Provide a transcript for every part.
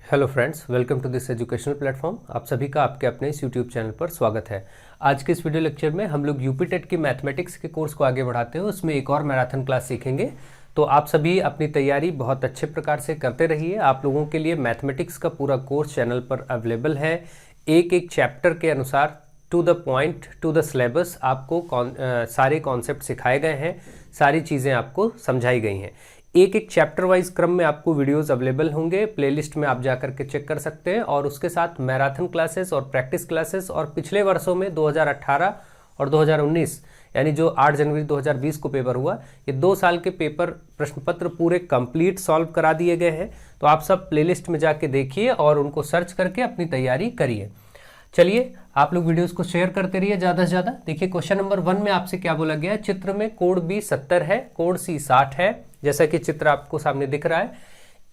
Hello friends, welcome to this educational platform. आप सभी का आपके अपने इस यूट्यूब चैनल पर स्वागत है। आज के इस वीडियो लेक्चर में हम लोग यूपी टेट की मैथमेटिक्स के कोर्स को आगे बढ़ाते हैं, उसमें एक और मैराथन क्लास सीखेंगे। तो आप सभी अपनी तैयारी बहुत अच्छे प्रकार से करते रहिए। आप लोगों के लिए मैथमेटिक्स का पूरा कोर्स चैनल पर अवेलेबल है। एक एक चैप्टर के अनुसार to the point, to the syllabus आपको सारे कॉन्सेप्ट सिखाए गए हैं, सारी चीज़ें आपको समझाई गई हैं। एक एक चैप्टर वाइज क्रम में आपको वीडियोस अवेलेबल होंगे, प्लेलिस्ट में आप जाकर के चेक कर सकते हैं। और उसके साथ मैराथन क्लासेस और प्रैक्टिस क्लासेस और पिछले वर्षों में 2018 और 2019 यानी जो 8 जनवरी 2020 को पेपर हुआ, ये 2 साल के पेपर प्रश्न पत्र पूरे कंप्लीट सॉल्व करा दिए गए हैं। तो आप सब प्लेलिस्ट में जाके देखिए और उनको सर्च करके अपनी तैयारी करिए। चलिए, आप लोग वीडियोस को शेयर करते रहिए ज़्यादा से ज़्यादा। देखिए, क्वेश्चन नंबर 1 में आपसे क्या बोला गया है। चित्र में कोण बी 70 है, कोण सी 60 है, जैसा कि चित्र आपको सामने दिख रहा है।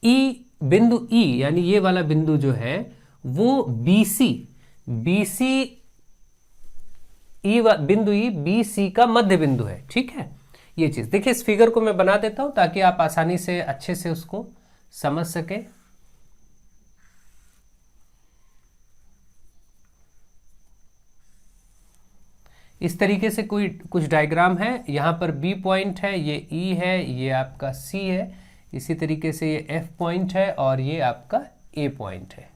ई बिंदु, ई यानी ये वाला बिंदु जो है वो बीसी बिंदु ई बीसी का मध्य बिंदु है। ठीक है, ये चीज देखिए। इस फिगर को मैं बना देता हूं ताकि आप आसानी से अच्छे से उसको समझ सके। इस तरीके से कोई कुछ डायग्राम है। यहाँ पर बी पॉइंट है, ये ई है, ये आपका सी है। इसी तरीके से ये एफ पॉइंट है और ये आपका ए पॉइंट है।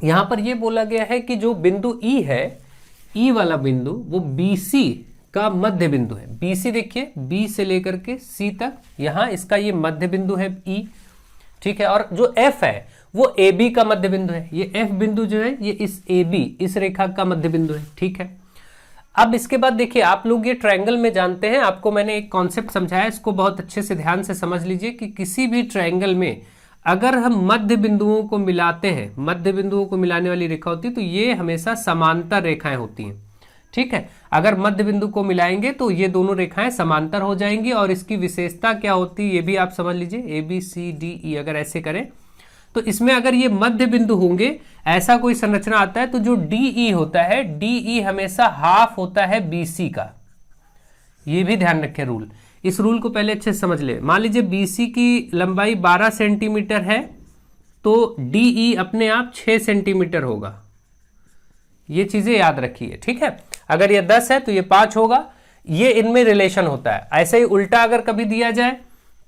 यहाँ पर ये बोला गया है कि जो बिंदु ई है, ई वाला बिंदु, वो बीसी का मध्य बिंदु है। बीसी देखिए, बी से लेकर के सी तक, यहाँ इसका ये मध्य बिंदु है ई। ठीक है, और जो एफ है वो ए बी का मध्य बिंदु है। ये एफ बिंदु जो है ये इस ए बी, इस रेखा का मध्य बिंदु है। ठीक है, अब इसके बाद देखिए, आप लोग ये ट्रायंगल में जानते हैं, आपको मैंने एक कॉन्सेप्ट समझाया, इसको बहुत अच्छे से ध्यान से समझ लीजिए कि किसी भी ट्रायंगल में अगर हम मध्य बिंदुओं को मिलाते हैं, मध्य बिंदुओं को मिलाने वाली रेखा होती है, तो ये हमेशा समांतर रेखाएं होती हैं। ठीक है, अगर मध्य बिंदु को मिलाएंगे तो ये दोनों रेखाएं समांतर हो जाएंगी। और इसकी विशेषता क्या होती है ये भी आप समझ लीजिए। A B C D E अगर ऐसे करें तो इसमें अगर ये मध्य बिंदु होंगे, ऐसा कोई संरचना आता है, तो जो डीई होता है, डीई हमेशा हाफ होता है बीसी का। ये भी ध्यान रखें रूल। इस रूल को पहले अच्छे से समझ ले। मान लीजिए बीसी की लंबाई 12 सेंटीमीटर है, तो डीई अपने आप 6 सेंटीमीटर होगा। ये चीजें याद रखिए। ठीक है, अगर ये 10 है तो ये 5 होगा। ये इनमें रिलेशन होता है। ऐसे ही उल्टा अगर कभी दिया जाए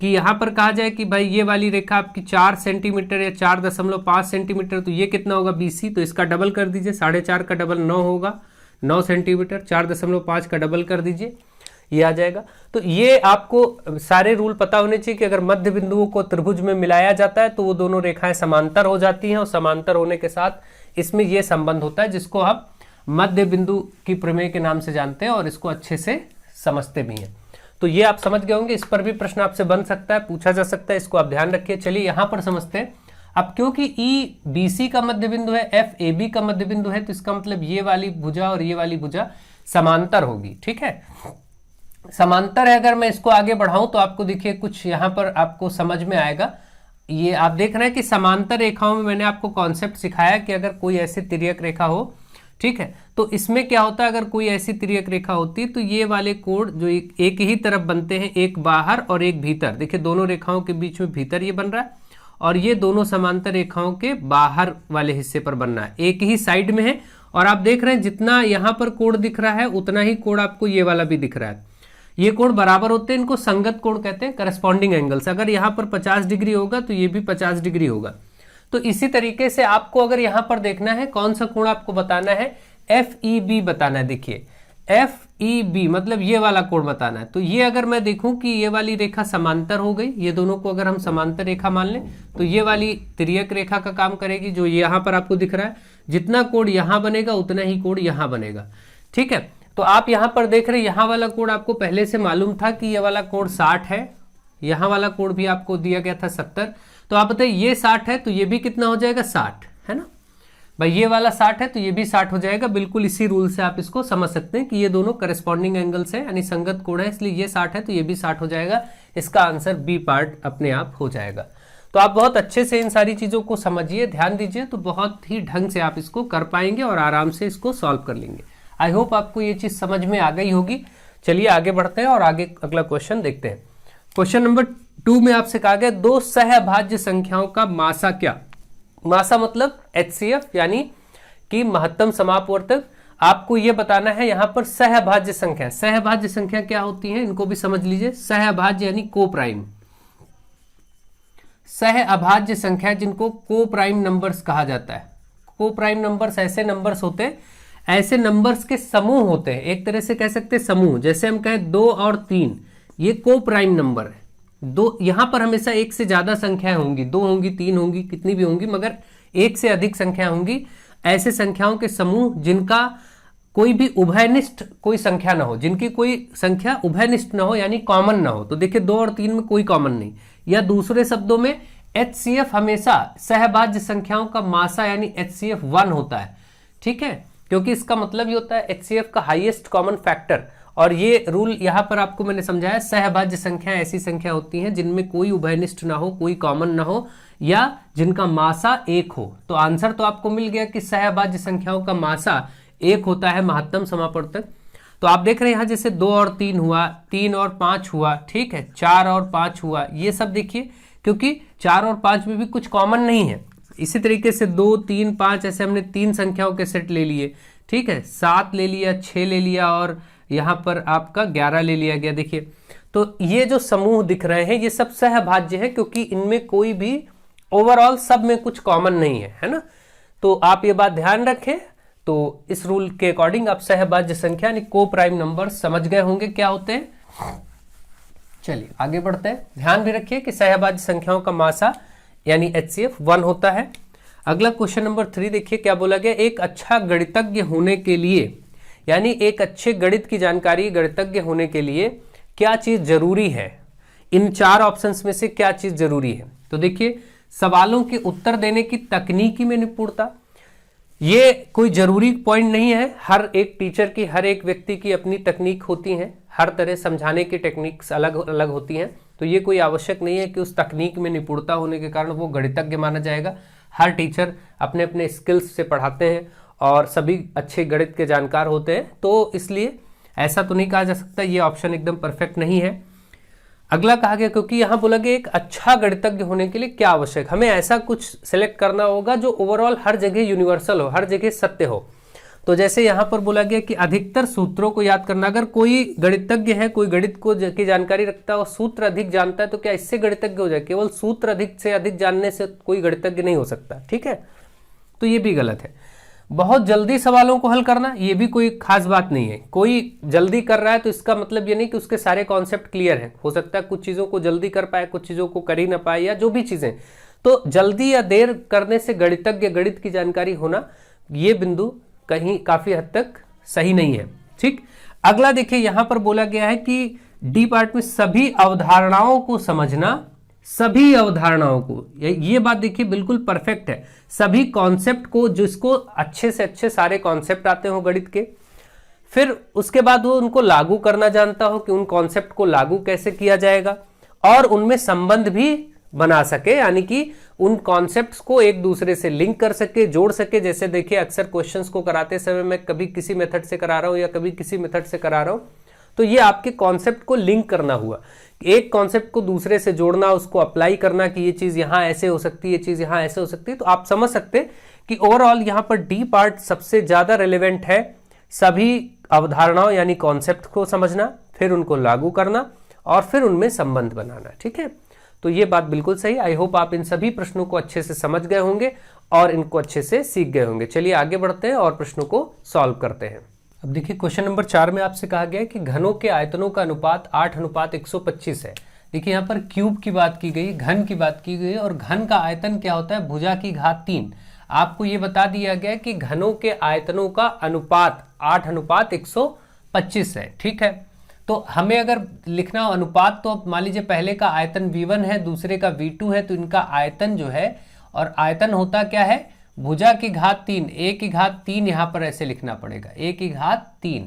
कि यहां पर कहा जाए कि भाई ये वाली रेखा आपकी 4 सेंटीमीटर या 4.5 सेंटीमीटर, तो ये कितना होगा बीसी, तो इसका डबल कर दीजिए। 4.5 का डबल 9 होगा, 9 सेंटीमीटर। 4.5 का डबल कर दीजिए, ये आ जाएगा। तो ये आपको सारे रूल पता होने चाहिए कि अगर मध्य बिंदुओं को त्रिभुज में मिलाया जाता है तो वो दोनों रेखाएं समांतर हो जाती हैं, और समांतर होने के साथ इसमें यह संबंध होता है जिसको हम मध्य बिंदु की प्रमेय के नाम से जानते हैं, और इसको अच्छे से समझते भी हैं। तो ये आप समझ गए होंगे। इस पर भी प्रश्न आपसे बन सकता है, पूछा जा सकता है, इसको आप ध्यान रखिए। चलिए यहां पर समझते हैं। अब क्योंकि ई बीसी का मध्य बिंदु है, एफ ए बी का मध्य बिंदु है, तो इसका मतलब ये वाली भुजा और ये वाली भुजा समांतर होगी। ठीक है, समांतर है। अगर मैं इसको आगे बढ़ाऊं तो आपको देखिए कुछ यहां पर आपको समझ में आएगा। ये आप देख रहे हैं कि समांतर रेखाओं में मैंने आपको कॉन्सेप्ट सिखाया कि अगर कोई ऐसी तिर्यक रेखा हो, ठीक है, तो इसमें क्या होता है, अगर कोई ऐसी तिर्यक रेखा होती है तो ये वाले कोण जो एक ही तरफ बनते हैं, एक बाहर और एक भीतर। देखिए, दोनों रेखाओं के बीच में भीतर ये बन रहा है, और ये दोनों समांतर रेखाओं के बाहर वाले हिस्से पर बनना है, एक ही साइड में है। और आप देख रहे हैं जितना यहां पर कोण दिख रहा है उतना ही कोण आपको ये वाला भी दिख रहा है। ये कोण बराबर होते हैं, इनको संगत कोण कहते हैं, करस्पॉन्डिंग एंगल्स। अगर यहाँ पर 50 डिग्री होगा तो ये भी 50 डिग्री होगा। तो इसी तरीके से आपको अगर यहां पर देखना है कौन सा कोण आपको बताना है, एफ ई बी बताना है। देखिए, एफ ई बी मतलब ये वाला कोण बताना है। तो ये अगर मैं देखूं कि ये वाली रेखा समांतर हो गई, ये दोनों को अगर हम समांतर रेखा मान लें, तो ये वाली तिर्यक रेखा का काम करेगी जो यहां पर आपको दिख रहा है। जितना कोण यहां बनेगा उतना ही कोण यहां बनेगा। ठीक है, तो आप यहां पर देख रहे हैं, यहां वाला कोण आपको पहले से मालूम था कि ये वाला कोण 60 है, यहां वाला कोण भी आपको दिया गया था 70। तो आप बताइए, ये 60 है तो ये भी कितना हो जाएगा, 60 है ना भाई। ये वाला 60 है तो ये भी 60 हो जाएगा। बिल्कुल इसी रूल से आप इसको समझ सकते हैं कि ये दोनों करस्पॉन्डिंग एंगल्स है, यानी संगत कोण है, इसलिए ये 60 है तो ये भी 60 हो जाएगा। इसका आंसर बी पार्ट अपने आप हो जाएगा। तो आप बहुत अच्छे से इन सारी चीजों को समझिए, ध्यान दीजिए, तो बहुत ही ढंग से आप इसको कर पाएंगे और आराम से इसको सॉल्व कर लेंगे। आई होप आपको ये चीज समझ में आ गई होगी। चलिए आगे बढ़ते हैं और आगे अगला क्वेश्चन देखते हैं। क्वेश्चन नंबर 2 में आपसे कहा गया, दो सहअभाज्य संख्याओं का मासा क्या। मासा मतलब HCF यानी कि महत्तम समापवर्तक। आपको यह बताना है यहां पर सहभाज्य संख्या। सहभाज्य संख्या क्या होती है इनको भी समझ लीजिए। सहभाज्य यानी को प्राइम, सहअभाज्य संख्या जिनको को प्राइम नंबर्स कहा जाता है। को प्राइम नंबर्स ऐसे नंबर्स होते हैं, ऐसे नंबर्स के समूह होते हैं, एक तरह से कह सकते हैं समूह। जैसे हम कहें 2 और 3 ये को प्राइम नंबर है। दो यहां पर हमेशा एक से ज्यादा संख्याएं होंगी, 2 होंगी, 3 होंगी, कितनी भी होंगी, मगर एक से अधिक संख्या होंगी। ऐसे संख्याओं के समूह जिनका कोई भी उभयनिष्ठ कोई संख्या ना हो, जिनकी कोई संख्या उभयनिष्ठ ना हो यानी कॉमन ना हो। तो देखिए 2 और 3 में कोई कॉमन नहीं, या दूसरे शब्दों में HCF हमेशा सहभाज्य संख्याओं का मासा यानी HCF 1 होता है। ठीक है, क्योंकि इसका मतलब ये होता है HCF का हाईएस्ट कॉमन फैक्टर। और ये रूल यहां पर आपको मैंने समझाया, सहभाज्य संख्या ऐसी संख्या होती हैं जिनमें कोई उभयनिष्ठ ना हो, कोई कॉमन ना हो, या जिनका मासा 1 हो। तो आंसर तो आपको मिल गया कि सहभाज्य संख्याओं का मासा 1 होता है महत्तम समापवर्तक। तो आप देख रहे हैं यहां जैसे 2 और 3 हुआ, 3 और 5 हुआ, ठीक है, 4 और 5 हुआ। ये सब देखिए क्योंकि 4 और 5 में भी कुछ कॉमन नहीं है। इसी तरीके से 2, 3, 5 ऐसे हमने 3 संख्याओं के सेट ले लिए, ठीक है, 7 ले लिया, 6 ले लिया और यहां पर आपका 11 ले लिया गया। देखिए तो ये जो समूह दिख रहे हैं ये सब सहभाज्य है, क्योंकि इनमें कोई भी ओवरऑल सब में कुछ कॉमन नहीं है ना। तो आप ये बात ध्यान रखें। तो इस रूल के अकॉर्डिंग आप सहभाज्य संख्या यानी को प्राइम नंबर समझ गए होंगे क्या होते हैं। चलिए आगे बढ़ते हैं। ध्यान भी रखिए कि सहभाज्य संख्याओं का मासा यानी HCF 1 होता है। अगला क्वेश्चन नंबर 3 देखिए क्या बोला गया। एक अच्छा गणितज्ञ होने के लिए यानी एक अच्छे गणित की जानकारी गणितज्ञ होने के लिए क्या चीज जरूरी है। इन 4 ऑप्शंस में से क्या चीज जरूरी है। तो देखिए सवालों के उत्तर देने की तकनीकी में निपुणता, ये कोई जरूरी पॉइंट नहीं है। हर एक टीचर की, हर एक व्यक्ति की अपनी तकनीक होती है, हर तरह समझाने की टेक्निक्स अलग अलग होती हैं। तो ये कोई आवश्यक नहीं है कि उस तकनीक में निपुणता होने के कारण वो गणितज्ञ माना जाएगा। हर टीचर अपने अपने स्किल्स से पढ़ाते हैं और सभी अच्छे गणित के जानकार होते हैं, तो इसलिए ऐसा तो नहीं कहा जा सकता ये ऑप्शन एकदम परफेक्ट नहीं है। अगला कहा गया क्योंकि यहां बोला गया एक अच्छा गणितज्ञ होने के लिए क्या आवश्यक, हमें ऐसा कुछ सिलेक्ट करना होगा जो ओवरऑल हर जगह यूनिवर्सल हो, हर जगह सत्य हो। तो जैसे यहां पर बोला गया कि अधिकतर सूत्रों को याद करना। अगर कोई गणितज्ञ है, कोई गणित को की जानकारी रखता है और सूत्र अधिक जानता है, तो क्या इससे गणितज्ञ हो जाए। केवल सूत्र अधिक से अधिक जानने से कोई गणितज्ञ नहीं हो सकता। ठीक है, तो ये भी गलत है। बहुत जल्दी सवालों को हल करना, ये भी कोई खास बात नहीं है। कोई जल्दी कर रहा है तो इसका मतलब ये नहीं कि उसके सारे कॉन्सेप्ट क्लियर हैं। हो सकता है कुछ चीज़ों को जल्दी कर पाए, कुछ चीज़ों को कर ही ना पाए, या जो भी चीज़ें। तो जल्दी या देर करने से गणितज्ञ, गणित की जानकारी होना, ये बिंदु कहीं काफ़ी हद तक सही नहीं है। ठीक, अगला देखिए यहां पर बोला गया है कि डी पार्ट में सभी अवधारणाओं को समझना, सभी अवधारणाओं को, ये बात देखिए बिल्कुल परफेक्ट है। सभी कॉन्सेप्ट को, जिसको अच्छे से अच्छे सारे कॉन्सेप्ट आते हो गणित के, फिर उसके बाद वो उनको लागू करना जानता हो कि उन कॉन्सेप्ट को लागू कैसे किया जाएगा, और उनमें संबंध भी बना सके, यानी कि उन कॉन्सेप्ट्स को एक दूसरे से लिंक कर सके, जोड़ सके। जैसे देखिए अक्सर क्वेश्चंस को कराते समय मैं कभी किसी मेथड से करा रहा हूं या कभी किसी मेथड से करा रहा हूं, तो ये आपके कॉन्सेप्ट को लिंक करना हुआ, एक कॉन्सेप्ट को दूसरे से जोड़ना, उसको अप्लाई करना कि ये चीज यहां ऐसे हो सकती है, ये चीज यहां ऐसे हो सकती है। तो आप समझ सकते हैं कि ओवरऑल यहां पर डी पार्ट सबसे ज्यादा रिलेवेंट है। सभी अवधारणाओं यानी कॉन्सेप्ट को समझना, फिर उनको लागू करना और फिर उनमें संबंध बनाना। ठीक है, तो ये बात बिल्कुल सही। आई होप आप इन सभी प्रश्नों को अच्छे से समझ गए होंगे और इनको अच्छे से सीख गए होंगे। चलिए आगे बढ़ते हैं और प्रश्नों को सॉल्व करते हैं। अब देखिए क्वेश्चन नंबर 4 में आपसे कहा गया है कि घनों के आयतनों का अनुपात 8:125 है। देखिए यहाँ पर क्यूब की बात की गई, घन की बात की गई, और घन का आयतन क्या होता है, भुजा की घात 3। आपको ये बता दिया गया कि घनों के आयतनों का अनुपात 8:125 है। ठीक है, तो हमें अगर लिखना हो अनुपात, तो मान लीजिए पहले का आयतन V1 है, दूसरे का V2 है, तो इनका आयतन जो है, और आयतन होता क्या है, भुजा की घात 3, a की घात 3 यहां पर ऐसे लिखना पड़ेगा, a की घात 3।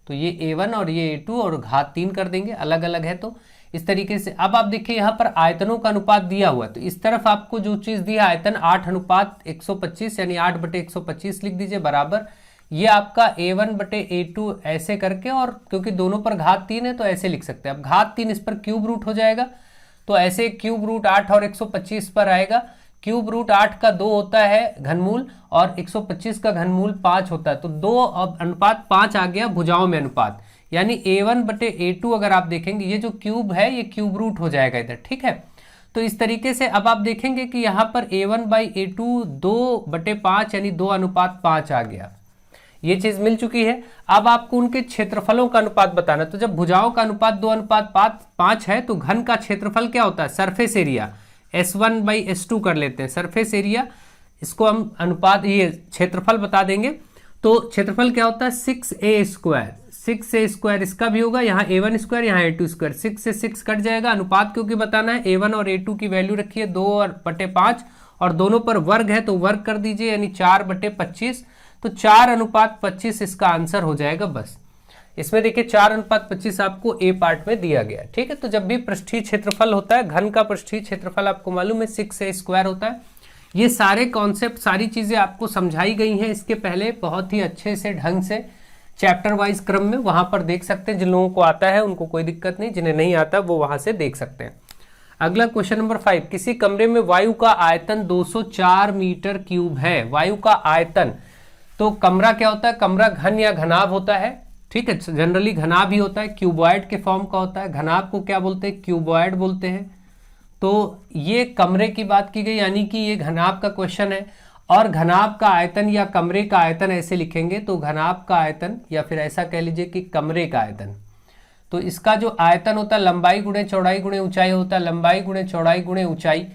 तो ये a1 और ये a2 और घात 3 कर देंगे, अलग अलग है तो इस तरीके से। अब आप देखिए यहां पर आयतनों का अनुपात दिया हुआ है, तो इस तरफ आपको जो चीज दिया आयतन 8:125 यानी 8/125 लिख दीजिए बराबर ये आपका a1/a2 ऐसे करके, और क्योंकि दोनों पर घात 3 है तो ऐसे लिख सकते हैं। अब घात 3 इस पर क्यूब रूट हो जाएगा, तो ऐसे क्यूब रूट 8 और 125 पर आएगा, क्यूब रूट 8 का 2 होता है घनमूल और 125 का घनमूल 5 होता है, तो 2 अनुपात 5 आ गया भुजाओं में अनुपात, यानी A1 बटे A2 अगर आप देखेंगे ये जो क्यूब है ये क्यूब रूट हो जाएगा इधर, ठीक है। तो इस तरीके से अब आप देखेंगे कि यहाँ पर A1 बाई A2 2/5 यानी 2 अनुपात 5 आ गया, ये चीज मिल चुकी है। अब आपको उनके क्षेत्रफलों का अनुपात बताना, तो जब भुजाओं का अनुपात 2 अनुपात 5 है तो घन का क्षेत्रफल क्या होता है, surface area, S1 by S2 कर लेते हैं, सरफेस एरिया, इसको हम अनुपात ये क्षेत्रफल बता देंगे। तो क्षेत्रफल क्या होता है 6a स्क्वायर, 6a स्क्वायर इसका भी होगा, यहाँ A1 स्क्वायर यहाँ A2 स्क्वायर, 6 से 6 कट जाएगा, अनुपात क्योंकि बताना है, A1 और A2 की वैल्यू रखिए 2/5 और दोनों पर वर्ग है तो वर्ग कर दीजिए यानी 4/25, तो 4/25 इसका आंसर हो जाएगा। बस इसमें देखिए 4/25 आपको ए पार्ट में दिया गया, ठीक है। तो जब भी पृष्ठीय क्षेत्रफल होता है, घन का पृष्ठीय क्षेत्रफल आपको मालूम है 6a स्क्वायर होता है। ये सारे कॉन्सेप्ट सारी चीजें आपको समझाई गई हैं इसके पहले बहुत ही अच्छे से ढंग से चैप्टर वाइज क्रम में, वहां पर देख सकते हैं। जिन लोगों को आता है उनको कोई दिक्कत नहीं, जिन्हें नहीं आता वो वहां से देख सकते हैं। अगला क्वेश्चन नंबर 5, किसी कमरे में वायु का आयतन 204 मीटर क्यूब है। वायु का आयतन, तो कमरा क्या होता है, कमरा घन या घनाभ होता है, ठीक है, जनरली घनाभ ही होता है, क्यूबॉइड के फॉर्म का होता है। घनाभ को क्या बोलते हैं, क्यूबॉइड बोलते हैं। तो ये कमरे की बात की गई, यानी कि ये घनाभ का क्वेश्चन है। और घनाभ का आयतन या कमरे का आयतन ऐसे लिखेंगे, तो घनाभ का आयतन या फिर ऐसा कह लीजिए कि कमरे का आयतन, तो इसका जो आयतन होता है लंबाई गुणे चौड़ाई गुणे ऊंचाई होता है, लंबाई गुणे चौड़ाई गुणे ऊंचाई।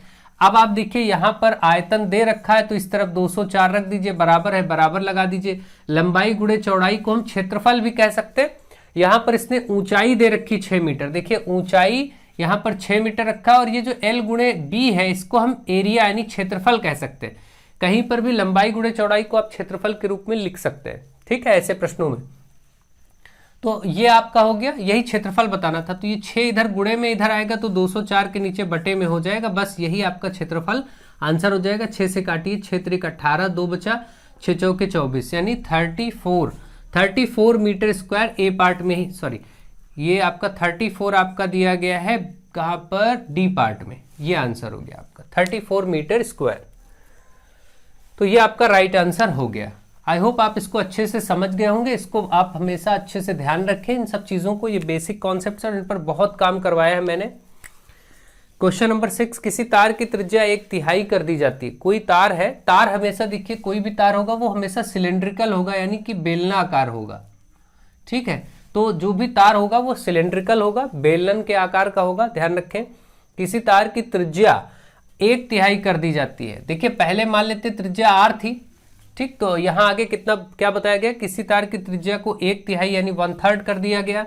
अब आप देखिए यहाँ पर आयतन दे रखा है तो इस तरफ 204 रख दीजिए, बराबर है बराबर लगा दीजिए। लंबाई गुणे चौड़ाई को हम क्षेत्रफल भी कह सकते हैं। यहाँ पर इसने ऊंचाई दे रखी 6 मीटर, देखिए ऊंचाई यहाँ पर 6 मीटर रखा है, और ये जो L गुणे B है इसको हम एरिया यानी क्षेत्रफल कह सकते हैं। कहीं पर भी लंबाई गुणे चौड़ाई को आप क्षेत्रफल के रूप में लिख सकते हैं, ठीक है, ऐसे प्रश्नों में। तो ये आपका हो गया, यही क्षेत्रफल बताना था। तो ये 6 इधर गुणे में इधर आएगा तो 204 के नीचे बटे में हो जाएगा, बस यही आपका क्षेत्रफल आंसर हो जाएगा। 6 से काटिए, 6 त्रिक 18, 2 बचा, 6 चौके 24 यानी 34 मीटर स्क्वायर ए पार्ट में ही, सॉरी ये आपका 34 आपका दिया गया है कहाँ पर, डी पार्ट में, ये आंसर हो गया आपका 34 मीटर स्क्वायर। तो ये आपका राइट आंसर हो गया। आई होप आप इसको अच्छे से समझ गए होंगे। इसको आप हमेशा अच्छे से ध्यान रखें, इन सब चीज़ों को, ये बेसिक कॉन्सेप्ट्स हैं, इन पर बहुत काम करवाया है मैंने। क्वेश्चन नंबर 6, किसी तार की त्रिज्या 1/3 कर दी जाती है। कोई तार है, तार हमेशा देखिए कोई भी तार होगा वो हमेशा सिलेंड्रिकल होगा, यानी कि बेलनाकार होगा, ठीक है। तो जो भी तार होगा वो सिलेंड्रिकल होगा, बेलन के आकार का होगा, ध्यान रखें। किसी तार की त्रिज्या 1/3 कर दी जाती है। देखिए पहले मान लेते त्रिज्या r थी, ठीक, तो यहाँ आगे कितना क्या बताया गया, किसी तार की त्रिज्या को 1/3 यानी 1/3 कर दिया गया।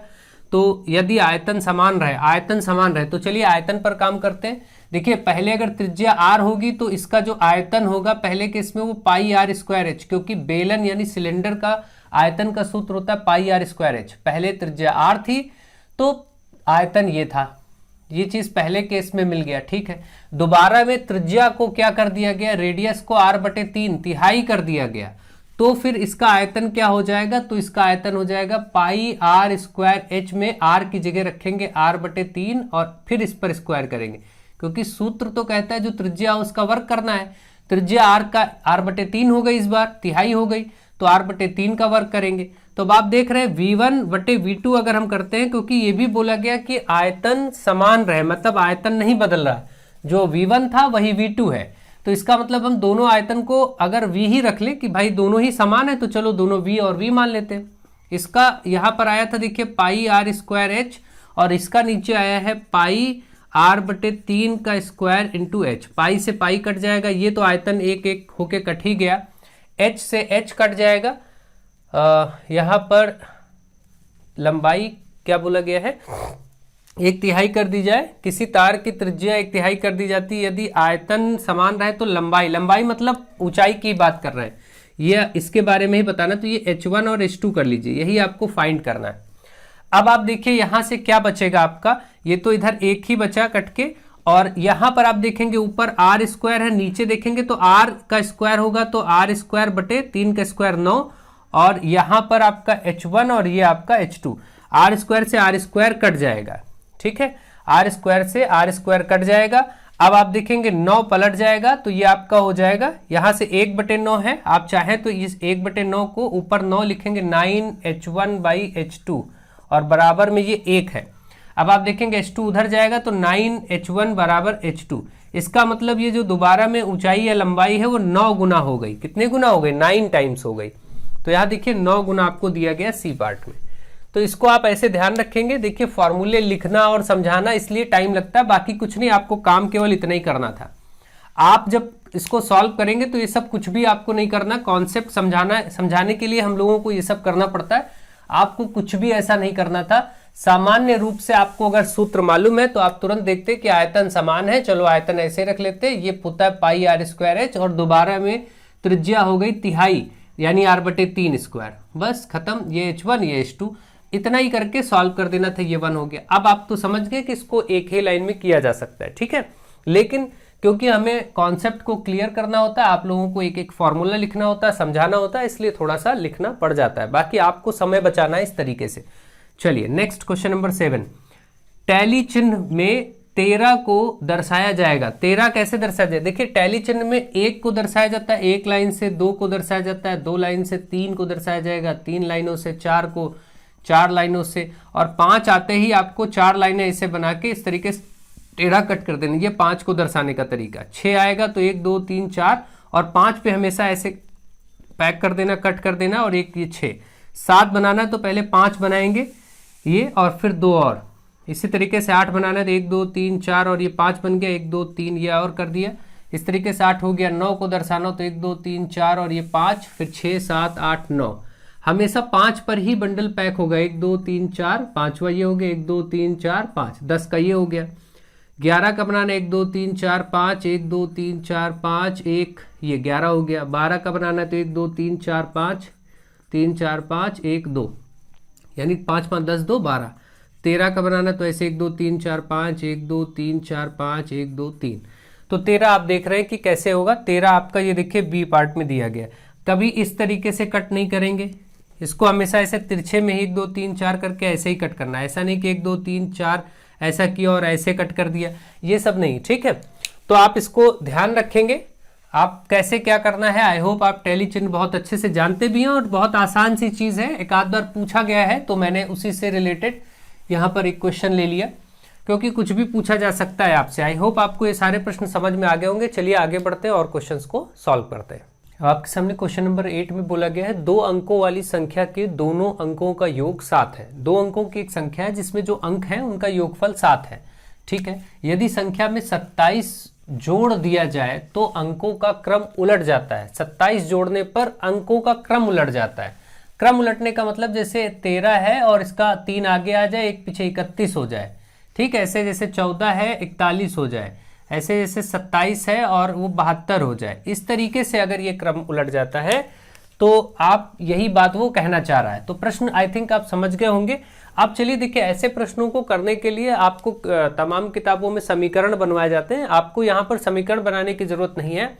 तो यदि आयतन समान रहे, तो चलिए आयतन पर काम करते हैं। देखिए पहले अगर त्रिज्या r होगी तो इसका जो आयतन होगा पहले के इसमें वो πr²h, क्योंकि बेलन यानी सिलेंडर का आयतन का सूत्र होता है πr²h। पहले त्रिज्या r थी तो आयतन ये था, ये चीज पहले केस में मिल गया, ठीक है। दोबारा में त्रिज्या को क्या कर दिया गया, रेडियस को r/3 तिहाई कर दिया गया, तो फिर इसका आयतन क्या हो जाएगा, तो इसका आयतन हो जाएगा πr²h में r की जगह रखेंगे r/3 और फिर इस पर स्क्वायर करेंगे, क्योंकि सूत्र तो कहता है जो त्रिज्या उसका वर्ग करना है। त्रिज्या r का r/3 हो गई, इस बार तिहाई हो गई, तो r/3 का वर्ग करेंगे। तो अब आप देख रहे हैं v1/v2 अगर हम करते हैं, क्योंकि ये भी बोला गया कि आयतन समान रहे, मतलब आयतन नहीं बदल रहा, जो v1 था वही v2 है। तो इसका मतलब हम दोनों आयतन को अगर v ही रख ले कि भाई दोनों ही समान है, तो चलो दोनों v और v मान लेते हैं। इसका यहाँ पर आया था देखिए πr²h, और इसका नीचे आया है πr/3 का स्क्वायर इंटू h। पाई से पाई कट जाएगा, ये तो आयतन एक एक होके कट ही गया, h से h कट जाएगा। यहाँ पर लंबाई क्या बोला गया है, 1/3 कर दी जाए। किसी तार की त्रिज्या 1/3 कर दी जाती है यदि आयतन समान रहे, तो लंबाई मतलब ऊंचाई की बात कर रहे हैं, ये इसके बारे में ही बताना। तो ये h1 और h2 कर लीजिए, यही आपको फाइंड करना है। अब आप देखिए यहाँ से क्या बचेगा आपका, ये तो इधर एक ही बचा कट के, और यहाँ पर आप देखेंगे ऊपर r² है, नीचे देखेंगे तो r का स्क्वायर होगा, तो r²/3 का स्क्वायर 9, और यहाँ पर आपका h1 और ये आपका h2, r² से r² कट जाएगा, ठीक है, r² से r² कट जाएगा। अब आप देखेंगे 9 पलट जाएगा तो ये आपका हो जाएगा, यहां से 1/9 है, आप चाहें तो इस 1/9 को ऊपर 9 लिखेंगे 9h1/h2 और बराबर में ये 1 है। अब आप देखेंगे h2 उधर जाएगा तो 9h1 बराबर h2। इसका मतलब ये जो दोबारा में ऊंचाई या लंबाई है वो 9 गुना हो गई। कितने गुना हो गई? 9 टाइम्स हो गई। तो यहाँ देखिए 9 गुना आपको दिया गया सी पार्ट में। तो इसको आप ऐसे ध्यान रखेंगे। देखिए फॉर्मूले लिखना और समझाना इसलिए टाइम लगता है, बाकी कुछ नहीं, आपको काम केवल इतना ही करना था। आप जब इसको सॉल्व करेंगे तो ये सब कुछ भी आपको नहीं करना, कॉन्सेप्ट समझाने के लिए हम लोगों को ये सब करना पड़ता है, आपको कुछ भी ऐसा नहीं करना था। सामान्य रूप से आपको अगर सूत्र मालूम है तो आप तुरंत देखते कि आयतन समान है, चलो आयतन ऐसे रख लेते, ये होता है पाई r²h और दोबारा में त्रिज्या हो गई तिहाई यानी r/3²। बस खत्म, ये h1 ये h2, इतना ही करके सॉल्व कर देना था, ये 1 हो गया। अब आप तो समझ गए कि इसको एक ही लाइन में किया जा सकता है, ठीक है। लेकिन क्योंकि हमें कॉन्सेप्ट को क्लियर करना होता है, आप लोगों को एक एक फॉर्मूला लिखना होता है, समझाना होता है, इसलिए थोड़ा सा लिखना पड़ जाता है। बाकी आपको समय बचाना है इस तरीके से। चलिए नेक्स्ट क्वेश्चन नंबर 7। टैली चिन्ह में 13 को दर्शाया जाएगा। 13 कैसे दर्शाया जाए? देखिए टैली चिन्ह में 1 को दर्शाया जाता है 1 लाइन से, 2 को दर्शाया जाता है 2 लाइन से, 3 को दर्शाया जाएगा 3 लाइनों से, 4 को 4 लाइनों से, और 5 आते ही आपको 4 लाइनें ऐसे बना के इस तरीके से 13 कट कर देनी। ये 5 को दर्शाने का तरीका। 6 आएगा तो 1 2 3 4 और 5 पे हमेशा ऐसे पैक कर देना, कट कर देना, और एक ये 6। 7 बनाना तो पहले 5 बनाएंगे ये और फिर 2 और, इसी तरीके से 8 बनाना तो 1 2 3 4 और ये 5 बन गया, 1 2 3 ये और कर दिया, इस तरीके से 8 हो गया। 9 को दर्शाना तो 1 2 3 4 और ये 5, फिर 6 7 8 9। हमेशा 5 पर ही बंडल पैक होगा, 1 2 3 4, 5वां ये हो गया, 1 2 3 4 5, 10 का ये हो गया। 11 का बनाना 1 2 3 4 5, 1 2 3 4 5 1, ये 11 हो गया। 12 का बनाना तो 1 2 3 4 5, 3 4 5 1 2, यानी 5 5 10 2 12। 13 का बनाना तो ऐसे 1 2 3 4 5, 1 2 3 4 5 1 2 3। तो 13 आप देख रहे हैं कि कैसे होगा। 13 आपका ये देखिए बी पार्ट में दिया गया। कभी इस तरीके से कट नहीं करेंगे, इसको हमेशा ऐसे तिरछे में ही 1 2 3 4 करके ऐसे ही कट करना है। ऐसा नहीं कि 1 2 3 4 ऐसा किया और ऐसे कट कर दिया, ये सब नहीं, ठीक है। तो आप इसको ध्यान रखेंगे आप कैसे क्या करना है। आई होप आप टैली चिन्ह बहुत अच्छे से जानते भी हैं, और बहुत आसान सी चीज़ है, एक आध बार पूछा गया है तो मैंने उसी से रिलेटेड यहाँ पर एक क्वेश्चन ले लिया, क्योंकि कुछ भी पूछा जा सकता है आपसे। आई होप आपको ये सारे प्रश्न समझ में आ गए होंगे। चलिए आगे बढ़ते हैं और क्वेश्चंस को सॉल्व करते हैं। आपके सामने क्वेश्चन नंबर 8 में बोला गया है 2 अंकों वाली संख्या के दोनों अंकों का योग 7 है। 2 अंकों की एक संख्या है जिसमें जो अंक है उनका योगफल 7 है, ठीक है। यदि संख्या में 27 जोड़ दिया जाए तो अंकों का क्रम उलट जाता है। 27 जोड़ने पर अंकों का क्रम उलट जाता है। क्रम उलटने का मतलब जैसे 13 है और इसका 3 आगे आ जाए, एक पीछे 31 हो जाए, ठीक है। ऐसे जैसे 14 है 41 हो जाए, ऐसे जैसे 27 है और वो 72 हो जाए। इस तरीके से अगर ये क्रम उलट जाता है तो आप यही बात वो कहना चाह रहा है। तो प्रश्न आई थिंक आप समझ गए होंगे। आप चलिए देखिए, ऐसे प्रश्नों को करने के लिए आपको तमाम किताबों में समीकरण बनवाए जाते हैं। आपको यहाँ पर समीकरण बनाने की जरूरत नहीं है,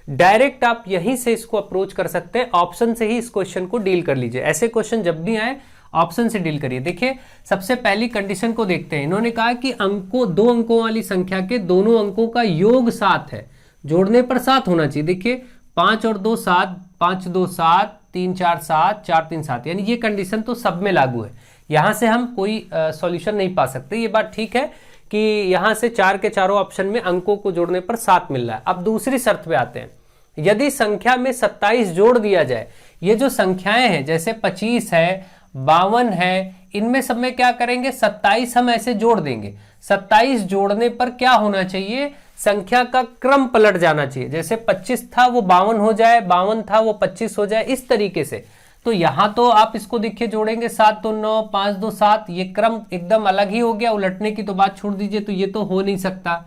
डायरेक्ट आप यहीं से इसको अप्रोच कर सकते हैं। ऑप्शन से ही इस क्वेश्चन को डील कर लीजिए। ऐसे क्वेश्चन जब भी आए ऑप्शन से डील करिए। देखिए सबसे पहली कंडीशन को देखते हैं। इन्होंने कहा कि अंकों 2 अंकों वाली संख्या के दोनों अंकों का योग 7 है, जोड़ने पर 7 होना चाहिए। देखिए 5 और 2 7, 5 2 7, 3 4 7, 4 3 7, यानी ये कंडीशन तो सब में लागू है। यहाँ से हम कोई सॉल्यूशन नहीं पा सकते। ये बात ठीक है कि यहाँ से 4 के चारों ऑप्शन में अंकों को जोड़ने पर 7 मिल रहा है। अब दूसरी शर्त पे आते हैं। यदि संख्या में 27 जोड़ दिया जाए, ये जो संख्याएं हैं जैसे 25 है 52 है, इनमें सब में क्या करेंगे 27 हम ऐसे जोड़ देंगे। 27 जोड़ने पर क्या होना चाहिए, संख्या का क्रम पलट जाना चाहिए। जैसे 25 था वो 52 हो जाए, 52 था वो 25 हो जाए, इस तरीके से। तो यहां तो आप इसको देखिए जोड़ेंगे 7 2 9, 5 2 7, ये क्रम एकदम अलग ही हो गया। उलटने की तो बात छोड़ दीजिए, तो ये तो हो नहीं सकता,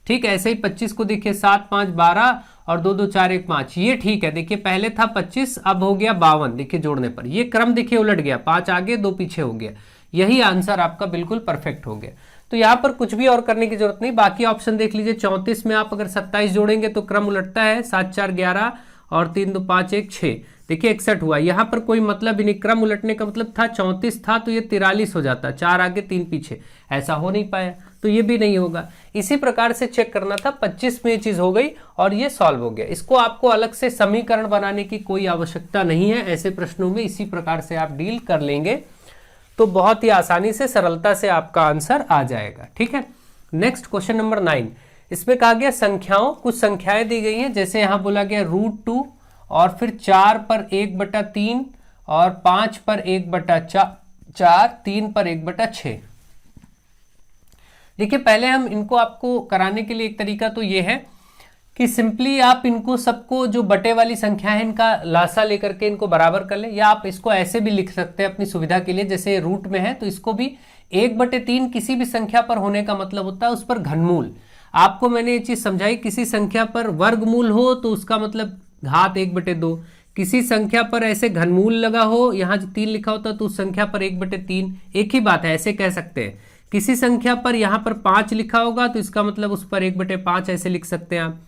ठीक है। ऐसे ही 25 को देखिए 7 5 12 और 2 2 4 1 5, ये ठीक है। देखिए पहले था 25 अब हो गया 52, देखिए जोड़ने पर ये क्रम देखिए उलट गया, 5 आगे 2 पीछे हो गया। यही आंसर आपका बिल्कुल परफेक्ट हो गया। तो यहाँ पर कुछ भी और करने की जरूरत नहीं। बाकी ऑप्शन देख लीजिए। 34 में आप अगर 27 जोड़ेंगे तो क्रम उलटता है, 7 4 11 और 3 2 5 1 6, देखिए 61 हुआ। यहाँ पर कोई मतलब ही नहीं, क्रम उलटने का मतलब था 34 था तो ये 43 हो जाता, 4 आगे 3 पीछे, ऐसा हो नहीं पाया तो ये भी नहीं होगा। इसी प्रकार से चेक करना था, 25 में ये चीज हो गई और ये सॉल्व हो गया। इसको आपको अलग से समीकरण बनाने की कोई आवश्यकता नहीं है, ऐसे प्रश्नों में इसी प्रकार से आप डील कर लेंगे तो बहुत ही आसानी से सरलता से आपका आंसर आ जाएगा। ठीक है, नेक्स्ट क्वेश्चन नंबर 9, इसमें कहा गया संख्याओं, कुछ संख्याएं दी गई हैं, जैसे यहां बोला गया √2 और फिर 4 पर 1/3 और 5 पर 1/4, 3 पर 1/6। देखिए पहले हम इनको आपको कराने के लिए एक तरीका तो ये है कि सिंपली आप इनको सबको जो बटे वाली संख्या है इनका लासा लेकर के इनको बराबर कर ले, या आप इसको ऐसे भी लिख सकते हैं अपनी सुविधा के लिए, जैसे रूट में है तो इसको भी 1/3 किसी भी संख्या पर होने का मतलब होता है उस पर घनमूल। आपको मैंने ये चीज समझाई, किसी संख्या पर वर्गमूल हो तो उसका मतलब घात 1/2, किसी संख्या पर ऐसे घनमूल लगा हो, यहाँ 3 लिखा होता तो उस संख्या पर 1/3, एक ही बात है, ऐसे कह सकते हैं। किसी संख्या पर यहाँ पर 5 लिखा होगा तो इसका मतलब उस पर 1/5 ऐसे लिख सकते हैं आप।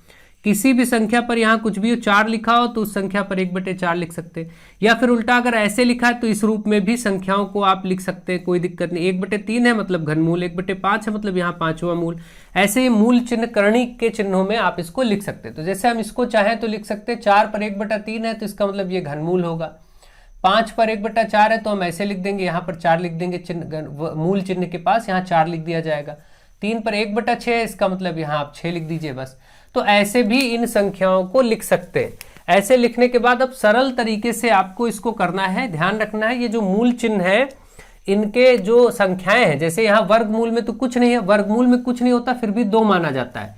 किसी भी संख्या पर यहाँ कुछ भी हो 4 लिखा हो तो उस संख्या पर 1/4 लिख सकते हैं, या फिर उल्टा अगर ऐसे लिखा है तो इस रूप में भी संख्याओं को आप लिख सकते हैं, कोई दिक्कत नहीं। 1/3 है मतलब घनमूल, 1/5 है मतलब यहाँ 5वां मूल, ऐसे ही मूल चिन्ह करणी के चिन्हों में आप इसको लिख सकते हैं। तो जैसे हम इसको चाहें तो लिख सकते हैं 4 पर 1/3 है तो इसका मतलब ये घनमूल होगा, 5 पर 1/4 है तो हम ऐसे लिख देंगे, यहाँ पर 4 लिख देंगे, चिन्ह मूल चिन्ह के पास यहाँ 4 लिख दिया जाएगा। 3 पर 1/6 है, इसका मतलब यहाँ आप 6 लिख दीजिए बस। तो ऐसे भी इन संख्याओं को लिख सकते हैं। ऐसे लिखने के बाद अब सरल तरीके से आपको इसको करना है, ध्यान रखना है ये जो मूल चिन्ह है इनके जो संख्याएं हैं, जैसे यहाँ वर्गमूल में तो कुछ नहीं है, वर्गमूल में कुछ नहीं होता फिर भी 2 माना जाता है।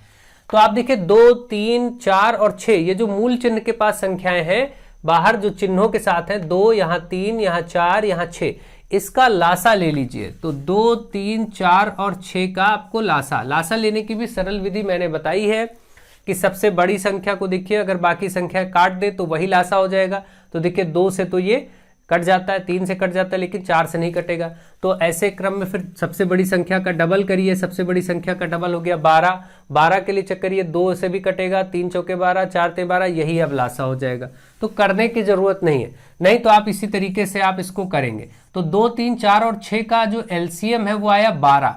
तो आप देखिए 2 3 4 और 6 ये जो मूल चिन्ह के पास संख्याएं हैं, बाहर जो चिन्हों के साथ है 2, यहाँ 3, यहाँ 4, यहाँ 6, इसका लासा ले लीजिए। तो 2 3 4 और 6 का आपको लासा लेने की भी सरल विधि मैंने बताई है कि सबसे बड़ी संख्या को देखिए, अगर बाकी संख्या काट दे तो वही लासा हो जाएगा। तो देखिए 2 से तो ये कट जाता है, 3 से कट जाता है, लेकिन 4 से नहीं कटेगा। तो ऐसे क्रम में फिर सबसे बड़ी संख्या का डबल करिए, सबसे बड़ी संख्या का डबल हो गया 12, 12 के लिए चेक करिए, 2 से भी कटेगा, 3 चौके 12, 4 ते 12, यही अब लासा हो जाएगा। तो करने की जरूरत नहीं है, नहीं तो आप इसी तरीके से आप इसको करेंगे। तो 2 3 4 और 6 का जो एलसीएम है वो आया 12,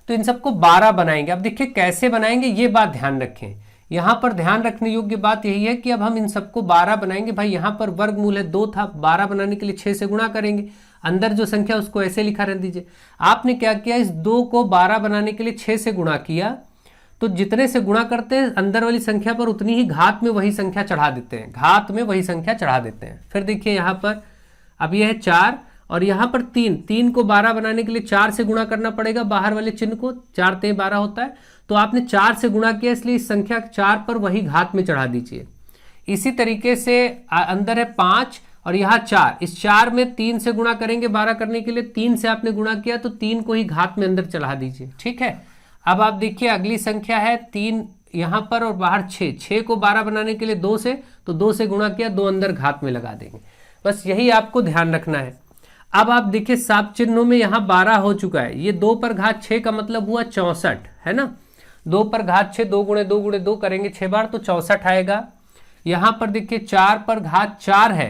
तो इन सबको 12 बनाएंगे। अब देखिए कैसे बनाएंगे ये बात ध्यान रखें, यहां पर ध्यान रखने योग्य बात यही है कि अब हम इन सबको 12 बनाएंगे। भाई यहां पर वर्गमूल है 2 था, 12 बनाने के लिए 6 से गुणा करेंगे, अंदर जो संख्या उसको ऐसे लिखा रहने दीजिए। आपने क्या किया, इस 2 को 12 बनाने के लिए 6 से गुणा किया, तो जितने से गुणा करते हैं अंदर वाली संख्या पर उतनी ही घात में वही संख्या चढ़ा देते हैं, घात में वही संख्या चढ़ा देते हैं। फिर देखिए यहाँ पर अब यह है 4 और यहाँ पर 3 को 12 बनाने के लिए 4 से गुणा करना पड़ेगा, बाहर वाले चिन्ह को, 4 ते 12 होता है, तो आपने 4 से गुणा किया इसलिए इस संख्या 4 पर वही घात में चढ़ा दीजिए। इसी तरीके से अंदर है 5 और यहाँ 4, इस 4 में 3 से गुणा करेंगे 12 करने के लिए, 3 से आपने गुणा किया तो 3 को ही घात में अंदर चढ़ा दीजिए। ठीक है, अब आप देखिए अगली संख्या है 3 यहाँ पर और बाहर 6 को 12 बनाने के लिए 2 से, तो 2 से गुणा किया, 2 अंदर घात में लगा देंगे, बस यही आपको ध्यान रखना है। अब आप देखिए सात चिन्हों में यहाँ 12 हो चुका है, ये 2 पर घात 6 का मतलब हुआ 64 है ना, 2 पर घात 6, 2 गुणे 2 गुणे 2 करेंगे 6 बार तो 64 आएगा। यहाँ पर देखिए 4 पर घात 4 है,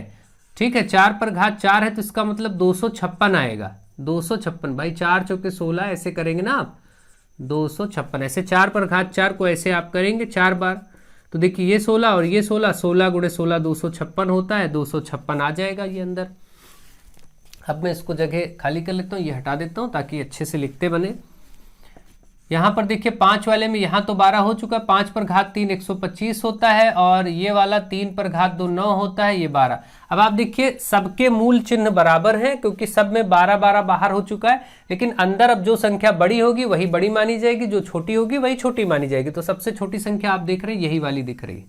ठीक है, 4 पर घात 4 है तो इसका मतलब 256 आएगा, 256, भाई 4 चौके 16 ऐसे करेंगे ना आप, 256 ऐसे 4 पर घात 4 को ऐसे आप करेंगे 4 बार, तो देखिए ये 16 और ये 16, 16 गुणे 16 256 होता है, 256 आ जाएगा ये अंदर। अब मैं इसको जगह खाली कर लेता हूँ, ये हटा देता हूँ ताकि अच्छे से लिखते बने। यहाँ पर देखिए 5 वाले में यहाँ तो 12 हो चुका, 5 पर घात 3 125 होता है और ये वाला 3 पर घात 2 9 होता है, ये 12। अब आप देखिए सबके मूल चिन्ह बराबर हैं क्योंकि सब में 12 12 बाहर हो चुका है, लेकिन अंदर अब जो संख्या बड़ी होगी वही बड़ी मानी जाएगी, जो छोटी होगी वही छोटी मानी जाएगी। तो सबसे छोटी संख्या आप देख रहे हैं यही वाली दिख रही है,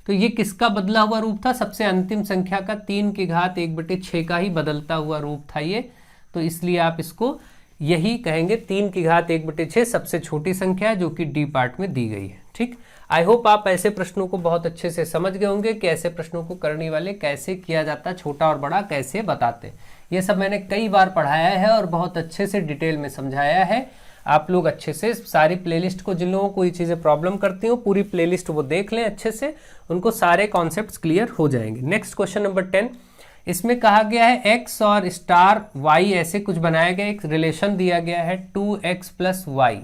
तो ये किसका बदला हुआ रूप था, सबसे अंतिम संख्या का 3 की घात 1/6 का ही बदलता हुआ रूप था ये, तो इसलिए आप इसको यही कहेंगे 3 की घात 1/6 सबसे छोटी संख्या है जो कि डी पार्ट में दी गई है। ठीक, आई होप आप ऐसे प्रश्नों को बहुत अच्छे से समझ गए होंगे कि ऐसे प्रश्नों को करने वाले कैसे किया जाता, छोटा और बड़ा कैसे बताते, ये सब मैंने कई बार पढ़ाया है और बहुत अच्छे से डिटेल में समझाया है। आप लोग अच्छे से सारी प्लेलिस्ट को, जिन लोगों को ये चीज़ें प्रॉब्लम करती हो, पूरी प्लेलिस्ट वो देख लें अच्छे से, उनको सारे कॉन्सेप्ट्स क्लियर हो जाएंगे। नेक्स्ट क्वेश्चन नंबर 10, इसमें कहा गया है x और स्टार y ऐसे कुछ बनाया गया, एक रिलेशन दिया गया है 2x प्लस वाई,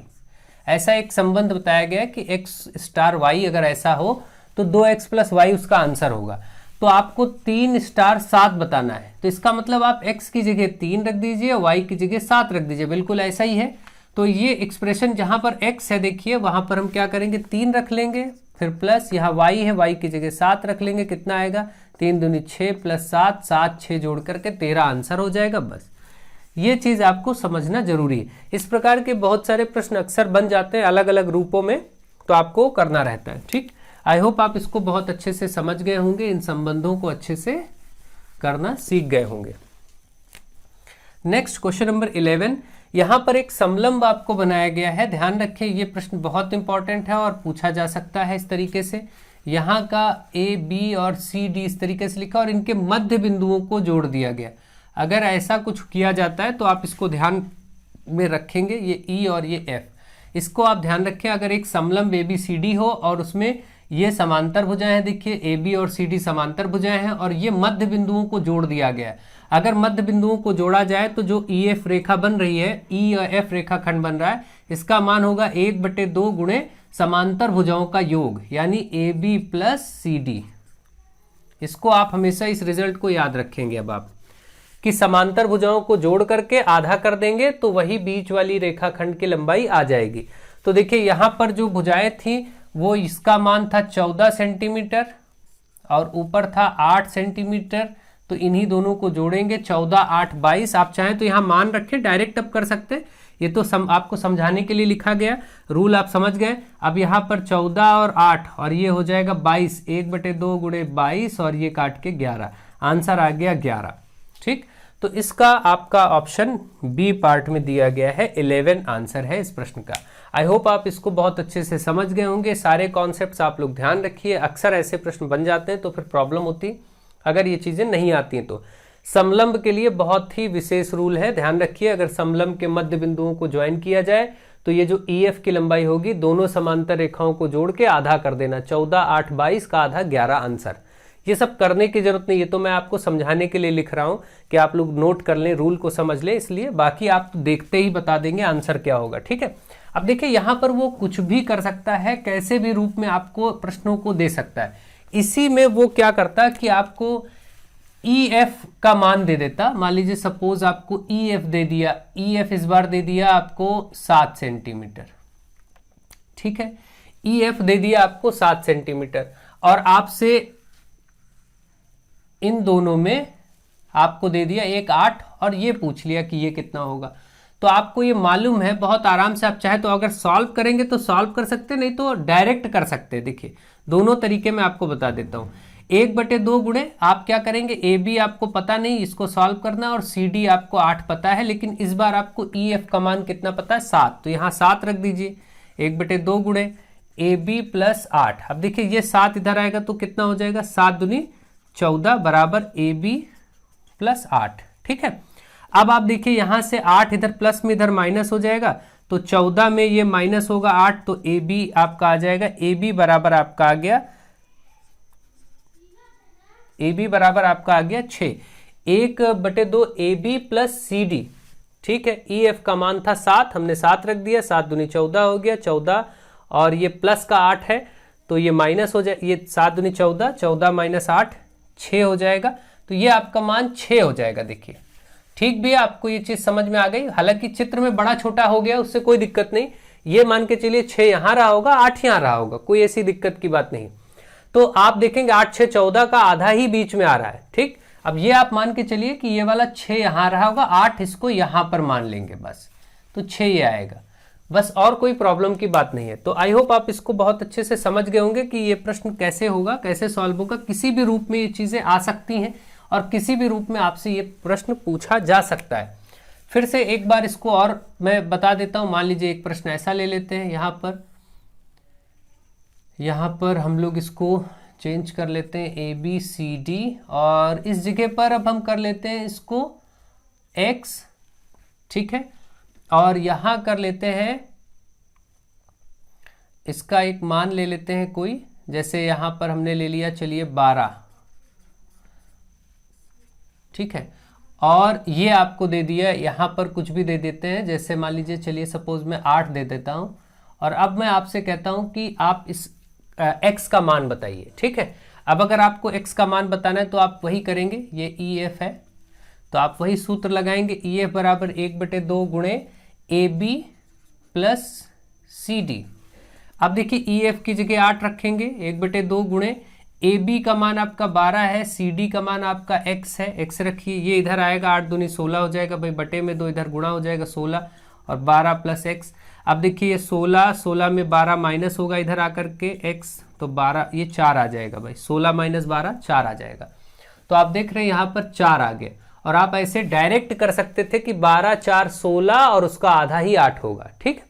ऐसा एक संबंध बताया गया है कि x स्टार y अगर ऐसा हो तो 2x प्लस वाई उसका आंसर होगा। तो आपको 3 स्टार 7 बताना है, तो इसका मतलब आप x की जगह 3 रख दीजिए, y की जगह 7 रख दीजिए, बिल्कुल ऐसा ही है। तो ये एक्सप्रेशन जहां पर x है देखिए वहां पर हम क्या करेंगे, 3 रख लेंगे, फिर प्लस यहाँ y है, y की जगह 7 रख लेंगे, कितना आएगा 3 दूनी 6 प्लस 7, 7 6 जोड़ करके 13 आंसर हो जाएगा। बस ये चीज़ आपको समझना जरूरी है। इस प्रकार के बहुत सारे प्रश्न अक्सर बन जाते हैं अलग अलग रूपों में, तो आपको करना रहता है। ठीक, आई होप आप इसको बहुत अच्छे से समझ गए होंगे, इन संबंधों को अच्छे से करना सीख गए होंगे। नेक्स्ट क्वेश्चन नंबर 11, यहां पर एक समलंब आपको बनाया गया है। ध्यान रखें ये प्रश्न बहुत इंपॉर्टेंट है और पूछा जा सकता है इस तरीके से। यहाँ का ए बी और सी डी इस तरीके से लिखा और इनके मध्य बिंदुओं को जोड़ दिया गया। अगर ऐसा कुछ किया जाता है तो आप इसको ध्यान में रखेंगे, ये ई और ये एफ, इसको आप ध्यान रखें। अगर एक समलंब ए बी सी डी हो और उसमें ये समांतर भुजाएं हैं, देखिए ए बी और सी डी समांतर भुजाएं हैं और ये मध्य बिंदुओं को जोड़ दिया गया है। अगर मध्य बिंदुओं को जोड़ा जाए तो जो ई एफ रेखा बन रही है, ई और एफ रेखा खंड बन रहा है, इसका मान होगा 1/2 गुणे समांतर भुजाओं का योग, यानी A B plus C D. इसको आप हमेशा इस रिजल्ट को याद रखेंगे अब आप, कि समांतर भुजाओं को जोड़ करके आधा कर देंगे तो वही बीच वाली रेखाखंड की लंबाई आ जाएगी। तो देखिए यहां पर जो भुजाएं थी वो, इसका मान था 14 सेंटीमीटर और ऊपर था 8 सेंटीमीटर, तो इन्हीं दोनों को जोड़ेंगे, 14 8 22। आप चाहें तो यहाँ मान रखें, डायरेक्ट अब कर सकते हैं, ये तो आपको समझाने के लिए लिखा गया, रूल आप समझ गए। अब यहाँ पर 14 और 8 और ये हो जाएगा 22, 1/2 गुणे 22 और ये काट के 11, आंसर आ गया 11। ठीक, तो इसका आपका ऑप्शन बी पार्ट में दिया गया है, 11 आंसर है इस प्रश्न का। आई होप आप इसको बहुत अच्छे से समझ गए होंगे। सारे कॉन्सेप्ट्स आप लोग ध्यान रखिए, अक्सर ऐसे प्रश्न बन जाते हैं तो फिर प्रॉब्लम होती अगर ये चीजें नहीं आती हैं। तो समलंब के लिए बहुत ही विशेष रूल है, ध्यान रखिए। अगर समलंब के मध्य बिंदुओं को ज्वाइन किया जाए तो ये जो ई एफ की लंबाई होगी, दोनों समांतर रेखाओं को जोड़ के आधा कर देना, 14 8 22 का आधा 11 आंसर। ये सब करने की जरूरत नहीं, ये तो मैं आपको समझाने के लिए लिख रहा हूं कि आप लोग नोट कर लें, रूल को समझ लें, इसलिए बाकी आप तो देखते ही बता देंगे आंसर क्या होगा। ठीक है, अब देखिए यहां पर वो कुछ भी कर सकता है, कैसे भी रूप में आपको प्रश्नों को दे सकता है। इसी में वो क्या करता है कि आपको ई एफ का मान दे देता। मान लीजिए सपोज आपको ई एफ दे दिया, ई एफ इस बार दे दिया आपको 7 सेंटीमीटर। ठीक है, ई एफ दे दिया आपको 7 सेंटीमीटर और आपसे इन दोनों में आपको दे दिया एक 8 और ये पूछ लिया कि ये कितना होगा। तो आपको ये मालूम है, बहुत आराम से आप चाहे तो अगर सॉल्व करेंगे तो सॉल्व कर सकते, नहीं तो डायरेक्ट कर सकते। देखिए दोनों तरीके मैं आपको बता देता हूं। 1/2 गुणे आप क्या करेंगे, ए बी आपको पता नहीं, इसको सॉल्व करना, और सी डी आपको 8 पता है, लेकिन इस बार आपको ई एफ का मान कितना पता है, 7, तो यहाँ 7 रख दीजिए। 1/2 गुणे ए बी प्लस 8। अब देखिए ये 7 इधर आएगा तो कितना हो जाएगा, 7 दूनी 14 बराबर ए बी प्लस 8। ठीक है, अब आप देखिए यहां से 8 इधर प्लस में इधर माइनस हो जाएगा, तो 14 में ये माइनस होगा 8, तो ए बी आपका आ जाएगा, ए बी बराबर आपका आ गया, ए बी बराबर आपका आ गया 6। 1/2 A B plus C D. ठीक है, ई एफ का मान था 7, हमने 7 रख दिया, 7 दूनी 14 हो गया, 14 और ये प्लस का 8 है तो ये माइनस हो जाए, ये 7 दूनी 14, 14 माइनस 8 6 हो जाएगा, तो ये आपका मान 6 हो जाएगा। देखिए ठीक भी है, आपको ये चीज समझ में आ गई। हालांकि चित्र में बड़ा छोटा हो गया, उससे कोई दिक्कत नहीं, ये मान के चलिए 6 यहां रहा होगा, 8 यहां रहा होगा, कोई ऐसी दिक्कत की बात नहीं। तो आप देखेंगे 8 6 14 का आधा ही बीच में आ रहा है। ठीक, अब ये आप मान के चलिए कि ये वाला 6 यहां रहा होगा, 8 इसको यहां पर मान लेंगे बस, तो 6 ये आएगा बस, और कोई प्रॉब्लम की बात नहीं है। तो आई होप आप इसको बहुत अच्छे से समझ गए होंगे कि ये प्रश्न कैसे होगा, कैसे सॉल्व होगा। किसी भी रूप में ये चीजें आ सकती हैं और किसी भी रूप में आपसे ये प्रश्न पूछा जा सकता है। फिर से एक बार इसको और मैं बता देता हूं। मान लीजिए एक प्रश्न ऐसा ले लेते हैं, यहाँ पर हम लोग इसको चेंज कर लेते हैं ए बी सी डी, और इस जगह पर अब हम कर लेते हैं इसको एक्स। ठीक है, और यहां कर लेते हैं इसका एक मान ले लेते हैं कोई, जैसे यहां पर हमने ले लिया चलिए 12, ठीक है। और ये आपको दे दिया, यहां पर कुछ भी दे देते हैं, जैसे मान लीजिए चलिए सपोज मैं 8 दे देता हूं। और अब मैं आपसे कहता हूं कि आप इस x का मान बताइए, ठीक है। अब अगर आपको x का मान बताना है तो आप वही करेंगे, ये EF है तो आप वही सूत्र लगाएंगे, EF बराबर 1/2 गुणे AB प्लस CD। अब देखिए EF की जगह 8 रखेंगे, 1/2 गुणे AB का मान आपका 12 है, CD का मान आपका x है, x रखिए, ये इधर आएगा 8 दूनी 16 हो जाएगा भाई, बटे में 2 इधर गुणा हो जाएगा 16 और 12 प्लस x। अब देखिए ये 16 में 12 माइनस होगा इधर आकर के x, तो 12 ये 4 आ जाएगा भाई, 16 माइनस 12 4 आ जाएगा। तो आप देख रहे हैं यहाँ पर 4 आ गए। और आप ऐसे डायरेक्ट कर सकते थे कि 12 4 16 और उसका आधा ही 8 होगा, ठीक।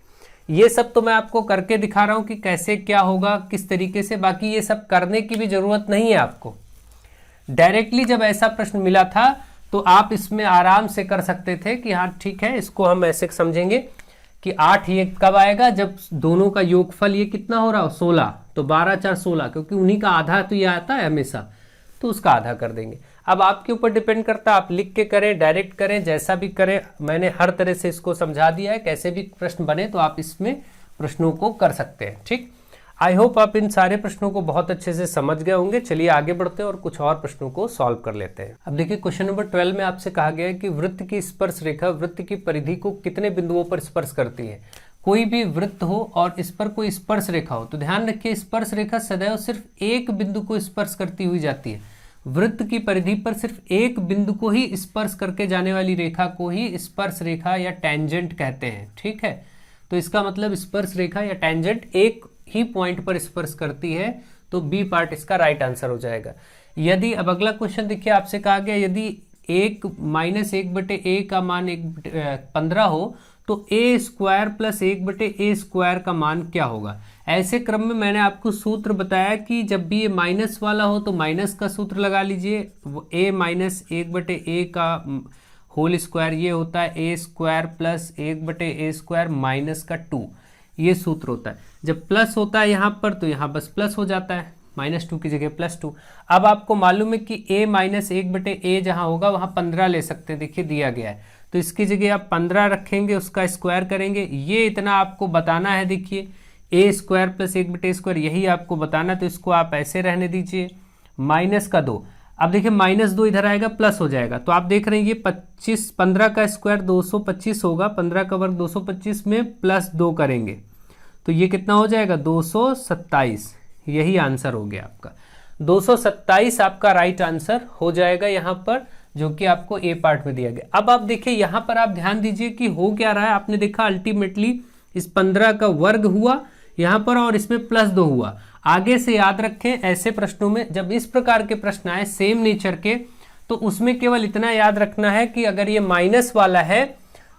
ये सब तो मैं आपको करके दिखा रहा हूं कि कैसे क्या होगा किस तरीके से, बाकी ये सब करने की भी जरूरत नहीं है आपको। डायरेक्टली जब ऐसा प्रश्न मिला था तो आप इसमें आराम से कर सकते थे कि हाँ ठीक है, इसको हम ऐसे समझेंगे कि 8 ये कब आएगा, जब दोनों का योगफल ये कितना हो रहा हो 16, तो 12 4 16, क्योंकि उन्हीं का आधा तो ये आता है हमेशा, तो उसका आधा कर देंगे। अब आपके ऊपर डिपेंड करता है, आप लिख के करें, डायरेक्ट करें, जैसा भी करें। मैंने हर तरह से इसको समझा दिया है, कैसे भी प्रश्न बने तो आप इसमें प्रश्नों को कर सकते हैं, ठीक। आई होप आप इन सारे प्रश्नों को बहुत अच्छे से समझ गए होंगे। चलिए आगे बढ़ते हैं और कुछ और प्रश्नों को सॉल्व कर लेते हैं। अब देखिए क्वेश्चन नंबर 12 में आपसे कहा गया है कि वृत्त की स्पर्श रेखा वृत्त की परिधि को कितने बिंदुओं पर स्पर्श करती है। कोई भी वृत्त हो और इस पर कोई स्पर्श रेखा हो, तो ध्यान रखिए स्पर्श रेखा सदैव सिर्फ एक बिंदु को स्पर्श करती हुई जाती है। वृत्त की परिधि पर सिर्फ एक बिंदु को ही स्पर्श करके जाने वाली रेखा को ही स्पर्श रेखा या टेंजेंट कहते हैं, ठीक है। तो इसका मतलब स्पर्श रेखा या टेंजेंट एक ही पॉइंट पर स्पर्श करती है, तो बी पार्ट इसका राइट आंसर हो जाएगा। यदि अब अगला क्वेश्चन देखिए, आपसे कहा गया यदि 1 - 1/a का मान 15 हो तो a square plus 1/a square का मान क्या होगा। ऐसे क्रम में मैंने आपको सूत्र बताया कि जब भी ये माइनस वाला हो तो माइनस का सूत्र लगा लीजिए, a - 1/a का होल स्क्वायर ये होता है a square plus 1/a square minus का 2, ये सूत्र होता है। जब प्लस होता है यहाँ पर तो यहाँ बस प्लस हो जाता है, -2 की जगह +2। अब आपको मालूम है कि a - 1/a जहाँ होगा वहाँ 15 ले सकते हैं, देखिए दिया गया है, तो इसकी जगह आप 15 रखेंगे, उसका स्क्वायर करेंगे, ये इतना आपको बताना है। देखिए a square plus 1/a square यही आपको बताना, तो इसको आप ऐसे रहने दीजिए, -2। अब देखिए -2 इधर आएगा प्लस हो जाएगा, तो आप देख रहे हैं ये 15 का स्क्वायर 225 होगा, 15 का वर्ग 225 में +2 करेंगे तो ये कितना हो जाएगा 227। यही आंसर हो गया आपका 227, आपका राइट आंसर हो जाएगा यहाँ पर, जो कि आपको ए पार्ट में दिया गया। अब आप देखिए यहाँ पर आप ध्यान दीजिए कि हो क्या रहा है। आपने देखा अल्टीमेटली इस 15 का वर्ग हुआ यहाँ पर और इसमें +2 हुआ। आगे से याद रखें ऐसे प्रश्नों में जब इस प्रकार के प्रश्न आए सेम नेचर के, तो उसमें केवल इतना याद रखना है कि अगर ये माइनस वाला है,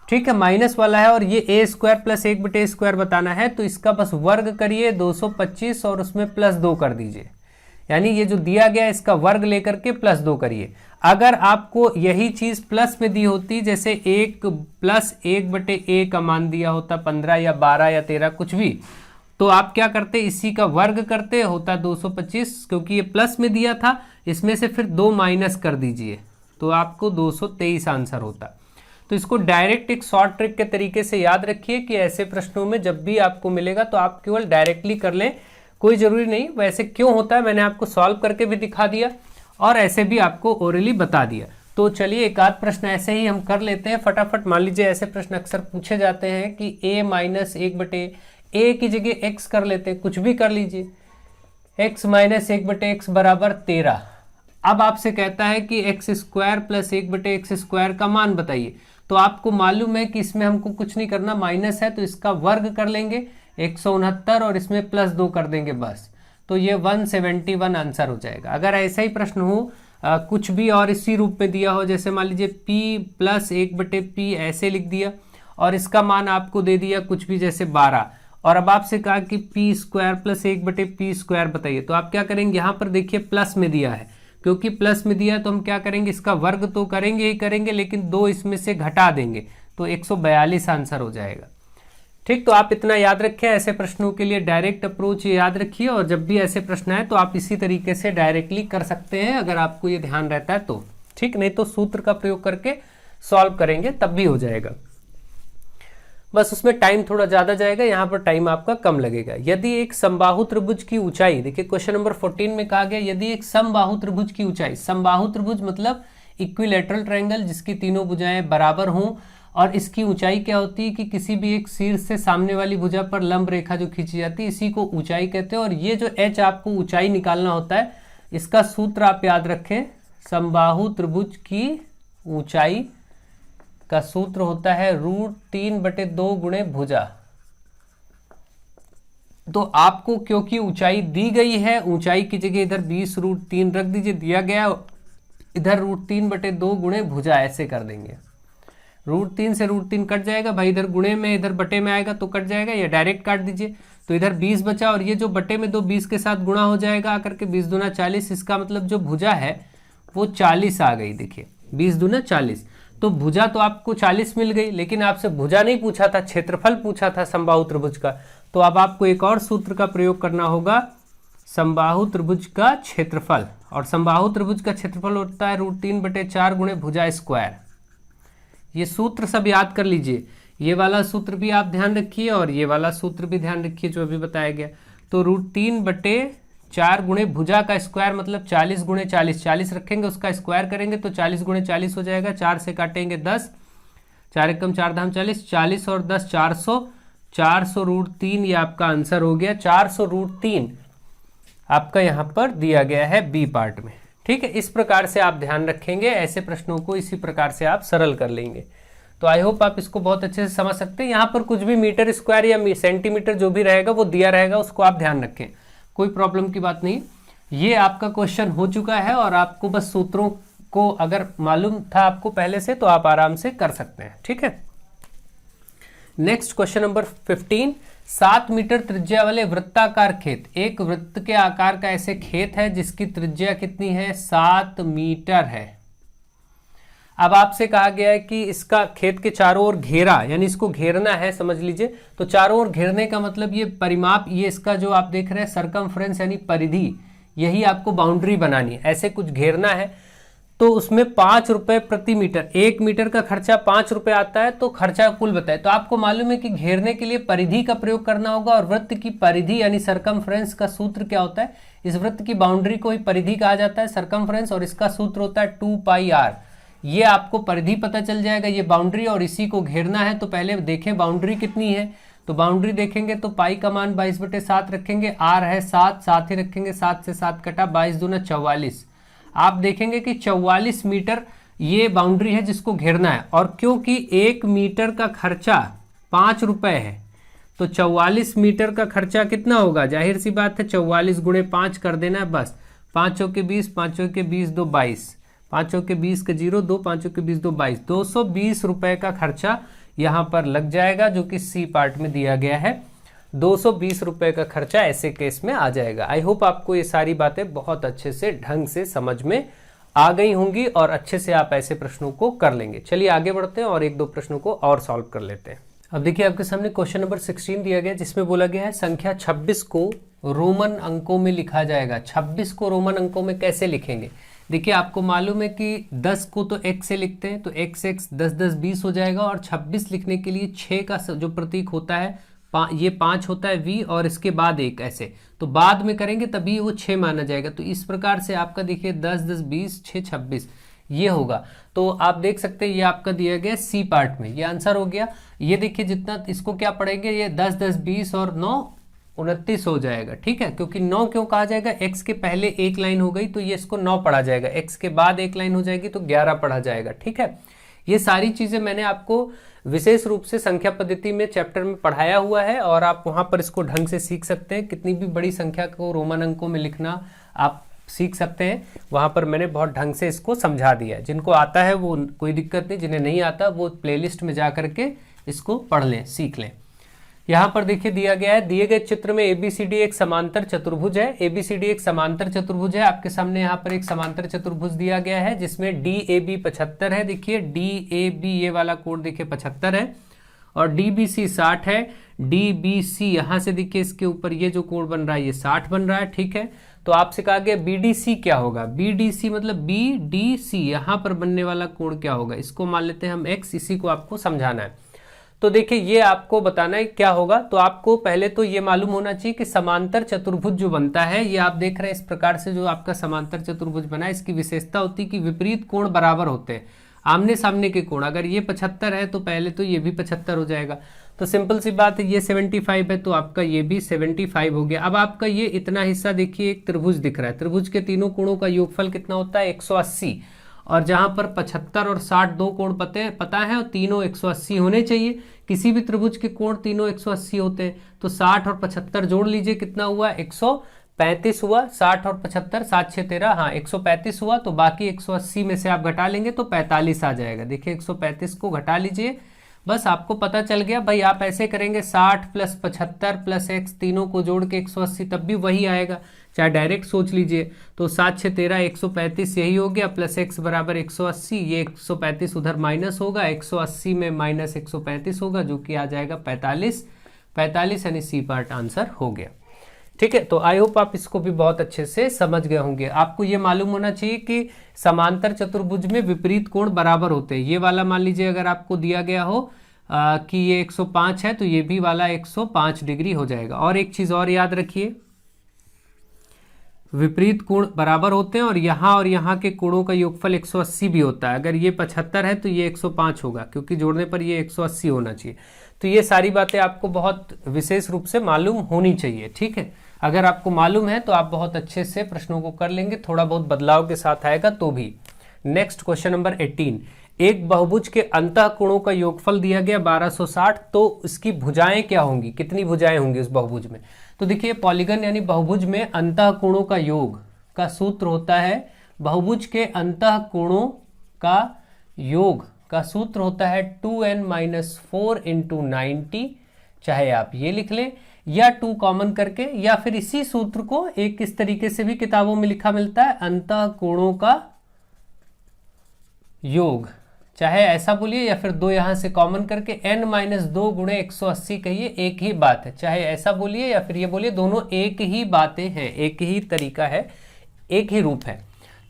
ठीक है, माइनस वाला है और ये a square plus 1/a square बताना है, तो इसका बस वर्ग करिए 225 और उसमें +2 कर दीजिए, यानी ये जो दिया गया इसका वर्ग लेकर के +2 करिए। अगर आपको यही चीज प्लस में दी होती, जैसे 1 + 1/a का मान दिया होता 15 या 12 या 13 कुछ भी, तो आप क्या करते, इसी का वर्ग करते, होता 225, क्योंकि ये प्लस में दिया था, इसमें से फिर 2 माइनस कर दीजिए तो आपको 223 आंसर होता। तो इसको डायरेक्ट एक शॉर्ट ट्रिक के तरीके से याद रखिए कि ऐसे प्रश्नों में जब भी आपको मिलेगा तो आप केवल डायरेक्टली कर लें, कोई जरूरी नहीं। वैसे क्यों होता है मैंने आपको सॉल्व करके भी दिखा दिया और ऐसे भी आपको ओरली बता दिया। तो चलिए एक आध प्रश्न ऐसे ही हम कर लेते हैं फटाफट। मान लीजिए ऐसे प्रश्न अक्सर पूछे जाते हैं कि a - 1/a की जगह x कर लेते हैं, कुछ भी कर लीजिए, x - 1/x बराबर 13। अब आपसे कहता है कि x square plus 1/x square का मान बताइए। तो आपको मालूम है कि इसमें हमको कुछ नहीं करना, माइनस है तो इसका वर्ग कर लेंगे 169 और इसमें +2 कर देंगे बस, तो ये 171 आंसर हो जाएगा। अगर ऐसा ही प्रश्न हो कुछ भी और इसी रूप में दिया हो, जैसे मान लीजिए p + 1/p ऐसे लिख दिया और इसका मान आपको दे दिया कुछ भी जैसे 12, और अब आपसे कहा कि p square plus 1/p square बताइए। तो आप क्या करेंगे, यहाँ पर देखिए प्लस में दिया है, क्योंकि प्लस में दिया तो हम क्या करेंगे, इसका वर्ग तो करेंगे ही करेंगे, लेकिन 2 इसमें से घटा देंगे तो 142 आंसर हो जाएगा। ठीक, तो आप इतना याद रखें, ऐसे प्रश्नों के लिए डायरेक्ट अप्रोच याद रखिए, और जब भी ऐसे प्रश्न आए तो आप इसी तरीके से डायरेक्टली कर सकते हैं अगर आपको ये ध्यान रहता है तो। ठीक, नहीं तो सूत्र का प्रयोग करके सॉल्व करेंगे तब भी हो जाएगा, बस उसमें टाइम थोड़ा ज़्यादा जाएगा, यहाँ पर टाइम आपका कम लगेगा। यदि एक समबाहु त्रिभुज की ऊंचाई, देखिए क्वेश्चन नंबर 14 में कहा गया यदि एक समबाहु त्रिभुज की ऊंचाई, समबाहु त्रिभुज मतलब इक्विलैटरल ट्रायंगल जिसकी तीनों भुजाएं बराबर हों, और इसकी ऊंचाई क्या होती है कि किसी भी एक शीर्ष से सामने वाली भुजा पर लंब रेखा जो खींची जाती है इसी को ऊंचाई कहते हैं। और ये जो h आपको ऊंचाई निकालना होता है, इसका सूत्र आप याद रखें, समबाहु त्रिभुज की ऊंचाई का सूत्र होता है √3/2 गुणे भुजा। तो आपको क्योंकि ऊंचाई दी गई है, ऊंचाई की जगह इधर 20√3 रख दीजिए, दिया गया, इधर √3/2 गुणे भुजा ऐसे कर देंगे। √3 से √3 कट जाएगा भाई, इधर गुणे में इधर बटे में आएगा तो कट जाएगा, या डायरेक्ट काट दीजिए। तो इधर 20 बचा, और ये जो बटे में 2 20 के साथ गुणा हो जाएगा आकर के 20 दूना 40। इसका मतलब जो भुजा है वो 40 आ गई। देखिए 20 दूना 40, तो भुजा तो आपको 40 मिल गई, लेकिन आपसे भुजा नहीं पूछा था, क्षेत्रफल पूछा था समबाहु त्रिभुज का। तो अब आपको एक और सूत्र का प्रयोग करना होगा, समबाहु त्रिभुज का क्षेत्रफल। और समबाहु त्रिभुज का क्षेत्रफल होता है √3/4 गुणे भुजा स्क्वायर। ये सूत्र सब याद कर लीजिए, ये वाला सूत्र भी आप ध्यान रखिए और ये वाला सूत्र भी ध्यान रखिए जो अभी बताया गया। तो √3/4 गुणे भुजा का स्क्वायर मतलब 40 गुणे 40, 40 रखेंगे उसका स्क्वायर करेंगे तो 40 गुणे 40 हो जाएगा। 4 से काटेंगे 10, 4 एकम 4 धाम 40, 40 और 10 400, 400 √3 ये आपका आंसर हो गया। 400 √3 आपका यहाँ पर दिया गया है बी पार्ट में। ठीक है, इस प्रकार से आप ध्यान रखेंगे, ऐसे प्रश्नों को इसी प्रकार से आप सरल कर लेंगे। तो आई होप आप इसको बहुत अच्छे से समझ सकते हैं। यहाँ पर कुछ भी मीटर स्क्वायर या सेंटीमीटर जो भी रहेगा वो दिया रहेगा, उसको आप ध्यान रखें, कोई प्रॉब्लम की बात नहीं। ये आपका क्वेश्चन हो चुका है और आपको बस सूत्रों को अगर मालूम था आपको पहले से तो आप आराम से कर सकते हैं। ठीक है, नेक्स्ट क्वेश्चन नंबर 15, 7 मीटर त्रिज्या वाले वृत्ताकार खेत, एक वृत्त के आकार का ऐसे खेत है जिसकी त्रिज्या कितनी है, 7 मीटर है। अब आपसे कहा गया है कि इसका खेत के चारों ओर घेरा, यानी इसको घेरना है, समझ लीजिए। तो चारों ओर घेरने का मतलब ये परिमाप, ये इसका जो आप देख रहे हैं सरकमफ्रेंस यानी परिधि, यही आपको बाउंड्री बनानी है, ऐसे कुछ घेरना है। तो उसमें 5 रुपए प्रति मीटर, 1 मीटर का खर्चा 5 रुपए आता है। तो खर्चा कुल बताए, तो आपको मालूम है कि घेरने के लिए परिधि का प्रयोग करना होगा, और वृत्त की परिधि यानी सरकमफ्रेंस का सूत्र क्या होता है, इस वृत्त की बाउंड्री को ही परिधि कहा जाता है, सरकमफ्रेंस, और इसका सूत्र होता है 2πr। ये आपको परिधि पता चल जाएगा, ये बाउंड्री, और इसी को घेरना है। तो पहले देखें बाउंड्री कितनी है, तो बाउंड्री देखेंगे तो पाई का मान 22/7 रखेंगे, आर है 7, 7 ही रखेंगे, 7 से 7 कटा, 22 दूना 44। आप देखेंगे कि 44 मीटर ये बाउंड्री है जिसको घेरना है। और क्योंकि 1 मीटर का खर्चा 5 रुपए है, तो 44 मीटर का खर्चा कितना होगा, जाहिर सी बात है 44 गुणे 5 कर देना है बस। 5 चौके 20, 5 चौके 20, 2 22, 5 चौके 20 के 0, 2 5 चौके 20, 2 22, 220 रुपए का खर्चा यहाँ पर लग जाएगा, जो कि सी पार्ट में दिया गया है। 220 रुपए का खर्चा ऐसे केस में आ जाएगा। आई होप आपको ये सारी बातें बहुत अच्छे से ढंग से समझ में आ गई होंगी और अच्छे से आप ऐसे प्रश्नों को कर लेंगे। चलिए आगे बढ़ते हैं और 1-2 प्रश्नों को और सॉल्व कर लेते हैं। अब देखिए आपके सामने क्वेश्चन नंबर 16 दिया गया, जिसमें बोला गया है संख्या 26 को रोमन अंकों में लिखा जाएगा। 26 को रोमन अंकों में कैसे लिखेंगे, देखिए आपको मालूम है कि 10 को तो x से लिखते हैं, तो x 10 10 20 हो जाएगा। और 26 लिखने के लिए 6 का जो प्रतीक होता है, ये 5 होता है v, और इसके बाद 1, ऐसे तो बाद में करेंगे तभी वो 6 माना जाएगा। तो इस प्रकार से आपका देखिए 10 10 20 6 26 ये होगा। तो आप देख सकते हैं ये आपका दिया गया सी पार्ट में, ये आंसर हो गया। ये देखिए जितना इसको क्या पढ़ेंगे, ये 10 10 20 और 9 29 हो जाएगा। ठीक है, क्योंकि 9 क्यों कहा जाएगा, x के पहले एक लाइन हो गई तो ये इसको 9 पढ़ा जाएगा, x के बाद एक लाइन हो जाएगी तो 11 पढ़ा जाएगा। ठीक है, ये सारी चीजें मैंने आपको विशेष रूप से संख्या पद्धति में चैप्टर में पढ़ाया हुआ है, और आप वहां पर इसको ढंग से सीख सकते हैं। कितनी भी बड़ी संख्या को रोमन अंकों में लिखना आप सीख सकते हैं, वहां पर मैंने बहुत ढंग से इसको समझा दिया है। जिनको आता है वो कोई दिक्कत नहीं, जिन्हें नहीं आता वो प्लेलिस्ट में जा करके इसको पढ़ लें, सीख लें। यहाँ पर देखिए दिया गया है, दिए गए चित्र में ABCD एक समांतर चतुर्भुज है। ABCD एक समांतर चतुर्भुज है, आपके सामने यहाँ पर एक समांतर चतुर्भुज दिया गया है जिसमें DAB 75 है। देखिए DAB ये वाला कोण देखिए 75 है और DBC 60 है। DBC यहाँ से देखिए इसके ऊपर ये जो कोण बन रहा है ये 60 बन रहा है, ठीक है। तो आपसे कहा गया BDC क्या होगा, BDC मतलब BDC यहाँ पर बनने वाला कोण क्या होगा, इसको मान लेते हैं हम X, इसी को आपको समझाना है। तो देखिए ये आपको बताना है क्या होगा। तो आपको पहले तो ये मालूम होना चाहिए कि समांतर चतुर्भुज जो बनता है, ये आप देख रहे हैं इस प्रकार से जो आपका समांतर चतुर्भुज बना है, इसकी विशेषता होती है कि विपरीत कोण बराबर होते हैं, आमने सामने के कोण। अगर ये 75 है तो पहले तो ये भी 75 हो जाएगा। तो सिंपल सी बात है, ये 75 है तो आपका ये भी 75 हो गया। अब आपका ये इतना हिस्सा देखिए एक त्रिभुज दिख रहा है, त्रिभुज के तीनों कोणों का योगफल कितना होता है 180, और जहां पर 75 और 60 दो कोण पता है और तीनों 180 होने चाहिए। किसी भी त्रिभुज के कोण तीनों 180 होते हैं, तो 60 और 75 जोड़ लीजिए, कितना हुआ 135 हुआ। 60 और 75 7 6 13, हाँ 135 हुआ। तो बाकी 180 में से आप घटा लेंगे तो 45 आ जाएगा। देखिए 135 को घटा लीजिए, बस आपको पता चल गया। भाई आप ऐसे करेंगे 60 प्लस 75 प्लस x तीनों को जोड़ के 180, तब भी वही आएगा, चाहे डायरेक्ट सोच लीजिए। तो 7 6 13 135 यही हो गया, प्लस x बराबर 180, ये 135 उधर माइनस होगा, 180 में माइनस 135 होगा जो कि आ जाएगा 45 यानी सी पार्ट आंसर हो गया। ठीक है, तो आई होप आप इसको भी बहुत अच्छे से समझ गए होंगे। आपको ये मालूम होना चाहिए कि समांतर चतुर्भुज में विपरीत कोण बराबर होते हैं। ये वाला मान लीजिए अगर आपको दिया गया हो कि ये 105 है तो ये भी वाला 105 डिग्री हो जाएगा। और एक चीज और याद रखिए, विपरीत कोण बराबर होते हैं और यहाँ के कोणों का योगफल 180 भी होता है। अगर ये 75 है तो ये 105 होगा, क्योंकि जोड़ने पर ये 180 होना चाहिए। तो ये सारी बातें आपको बहुत विशेष रूप से मालूम होनी चाहिए, ठीक है। अगर आपको मालूम है तो आप बहुत अच्छे से प्रश्नों को कर लेंगे, थोड़ा बहुत बदलाव के साथ आएगा तो भी। नेक्स्ट क्वेश्चन नंबर 18, एक बहुभुज के अंतः कोणों का योगफल दिया गया 1260, तो इसकी भुजाएं क्या होंगी, कितनी भुजाएं होंगी उस बहुभुज में। तो देखिए पॉलीगन यानी बहुभुज में अंतः कोणों का योग का सूत्र होता है, बहुभुज के अंतः कोणों का योग का सूत्र होता है 2n-4 × 90। चाहे आप ये लिख लें या 2 कॉमन करके, या फिर इसी सूत्र को एक इस तरीके से भी किताबों में लिखा मिलता है, अंतः कोणों का योग। चाहे ऐसा बोलिए या फिर 2 यहां से कॉमन करके n-2 × 180 कहिए, एक ही बात है। चाहे ऐसा बोलिए या फिर ये बोलिए, दोनों एक ही बातें हैं, एक ही तरीका है, एक ही रूप है।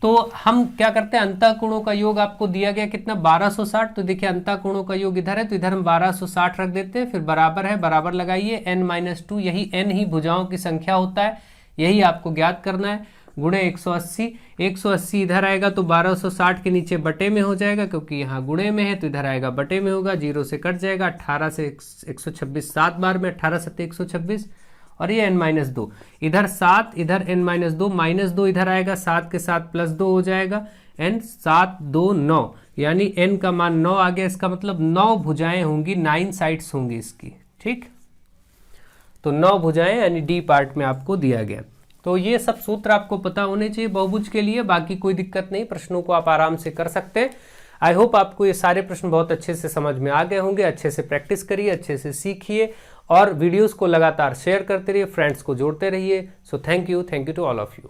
तो हम क्या करते हैं, अंतः कोणों का योग आपको दिया गया कितना 1260, तो देखिए अंतः कोणों का योग इधर है तो इधर हम 1260 रख देते हैं, फिर बराबर है, बराबर लगाइए n-2, यही n ही भुजाओं की संख्या होता है, यही आपको ज्ञात करना है, गुणे 180। 180 इधर आएगा तो 1260 के नीचे बटे में हो जाएगा, क्योंकि यहाँ गुणे में है तो इधर आएगा बटे में होगा, 0 से कट जाएगा, 18 से 126 7 बार में 18 7 126, और ये n-2 इधर 7, इधर n-2 -2 इधर आएगा, 7 के साथ +2 हो जाएगा, n 7 2 9, यानी n का मान 9 आ गया। इसका मतलब 9 भुजाएं होंगी, 9 साइड्स होंगी इसकी, ठीक। तो 9 भुजाएं यानी डी पार्ट में आपको दिया गया। तो ये सब सूत्र आपको पता होने चाहिए बहुभुज के लिए, बाकी कोई दिक्कत नहीं, प्रश्नों को आप आराम से कर सकते हैं। आई होप आपको ये सारे प्रश्न बहुत अच्छे से समझ में आ गए होंगे। अच्छे से प्रैक्टिस करिए, अच्छे से सीखिए और वीडियोस को लगातार शेयर करते रहिए, फ्रेंड्स को जोड़ते रहिए। So thank you to all of you.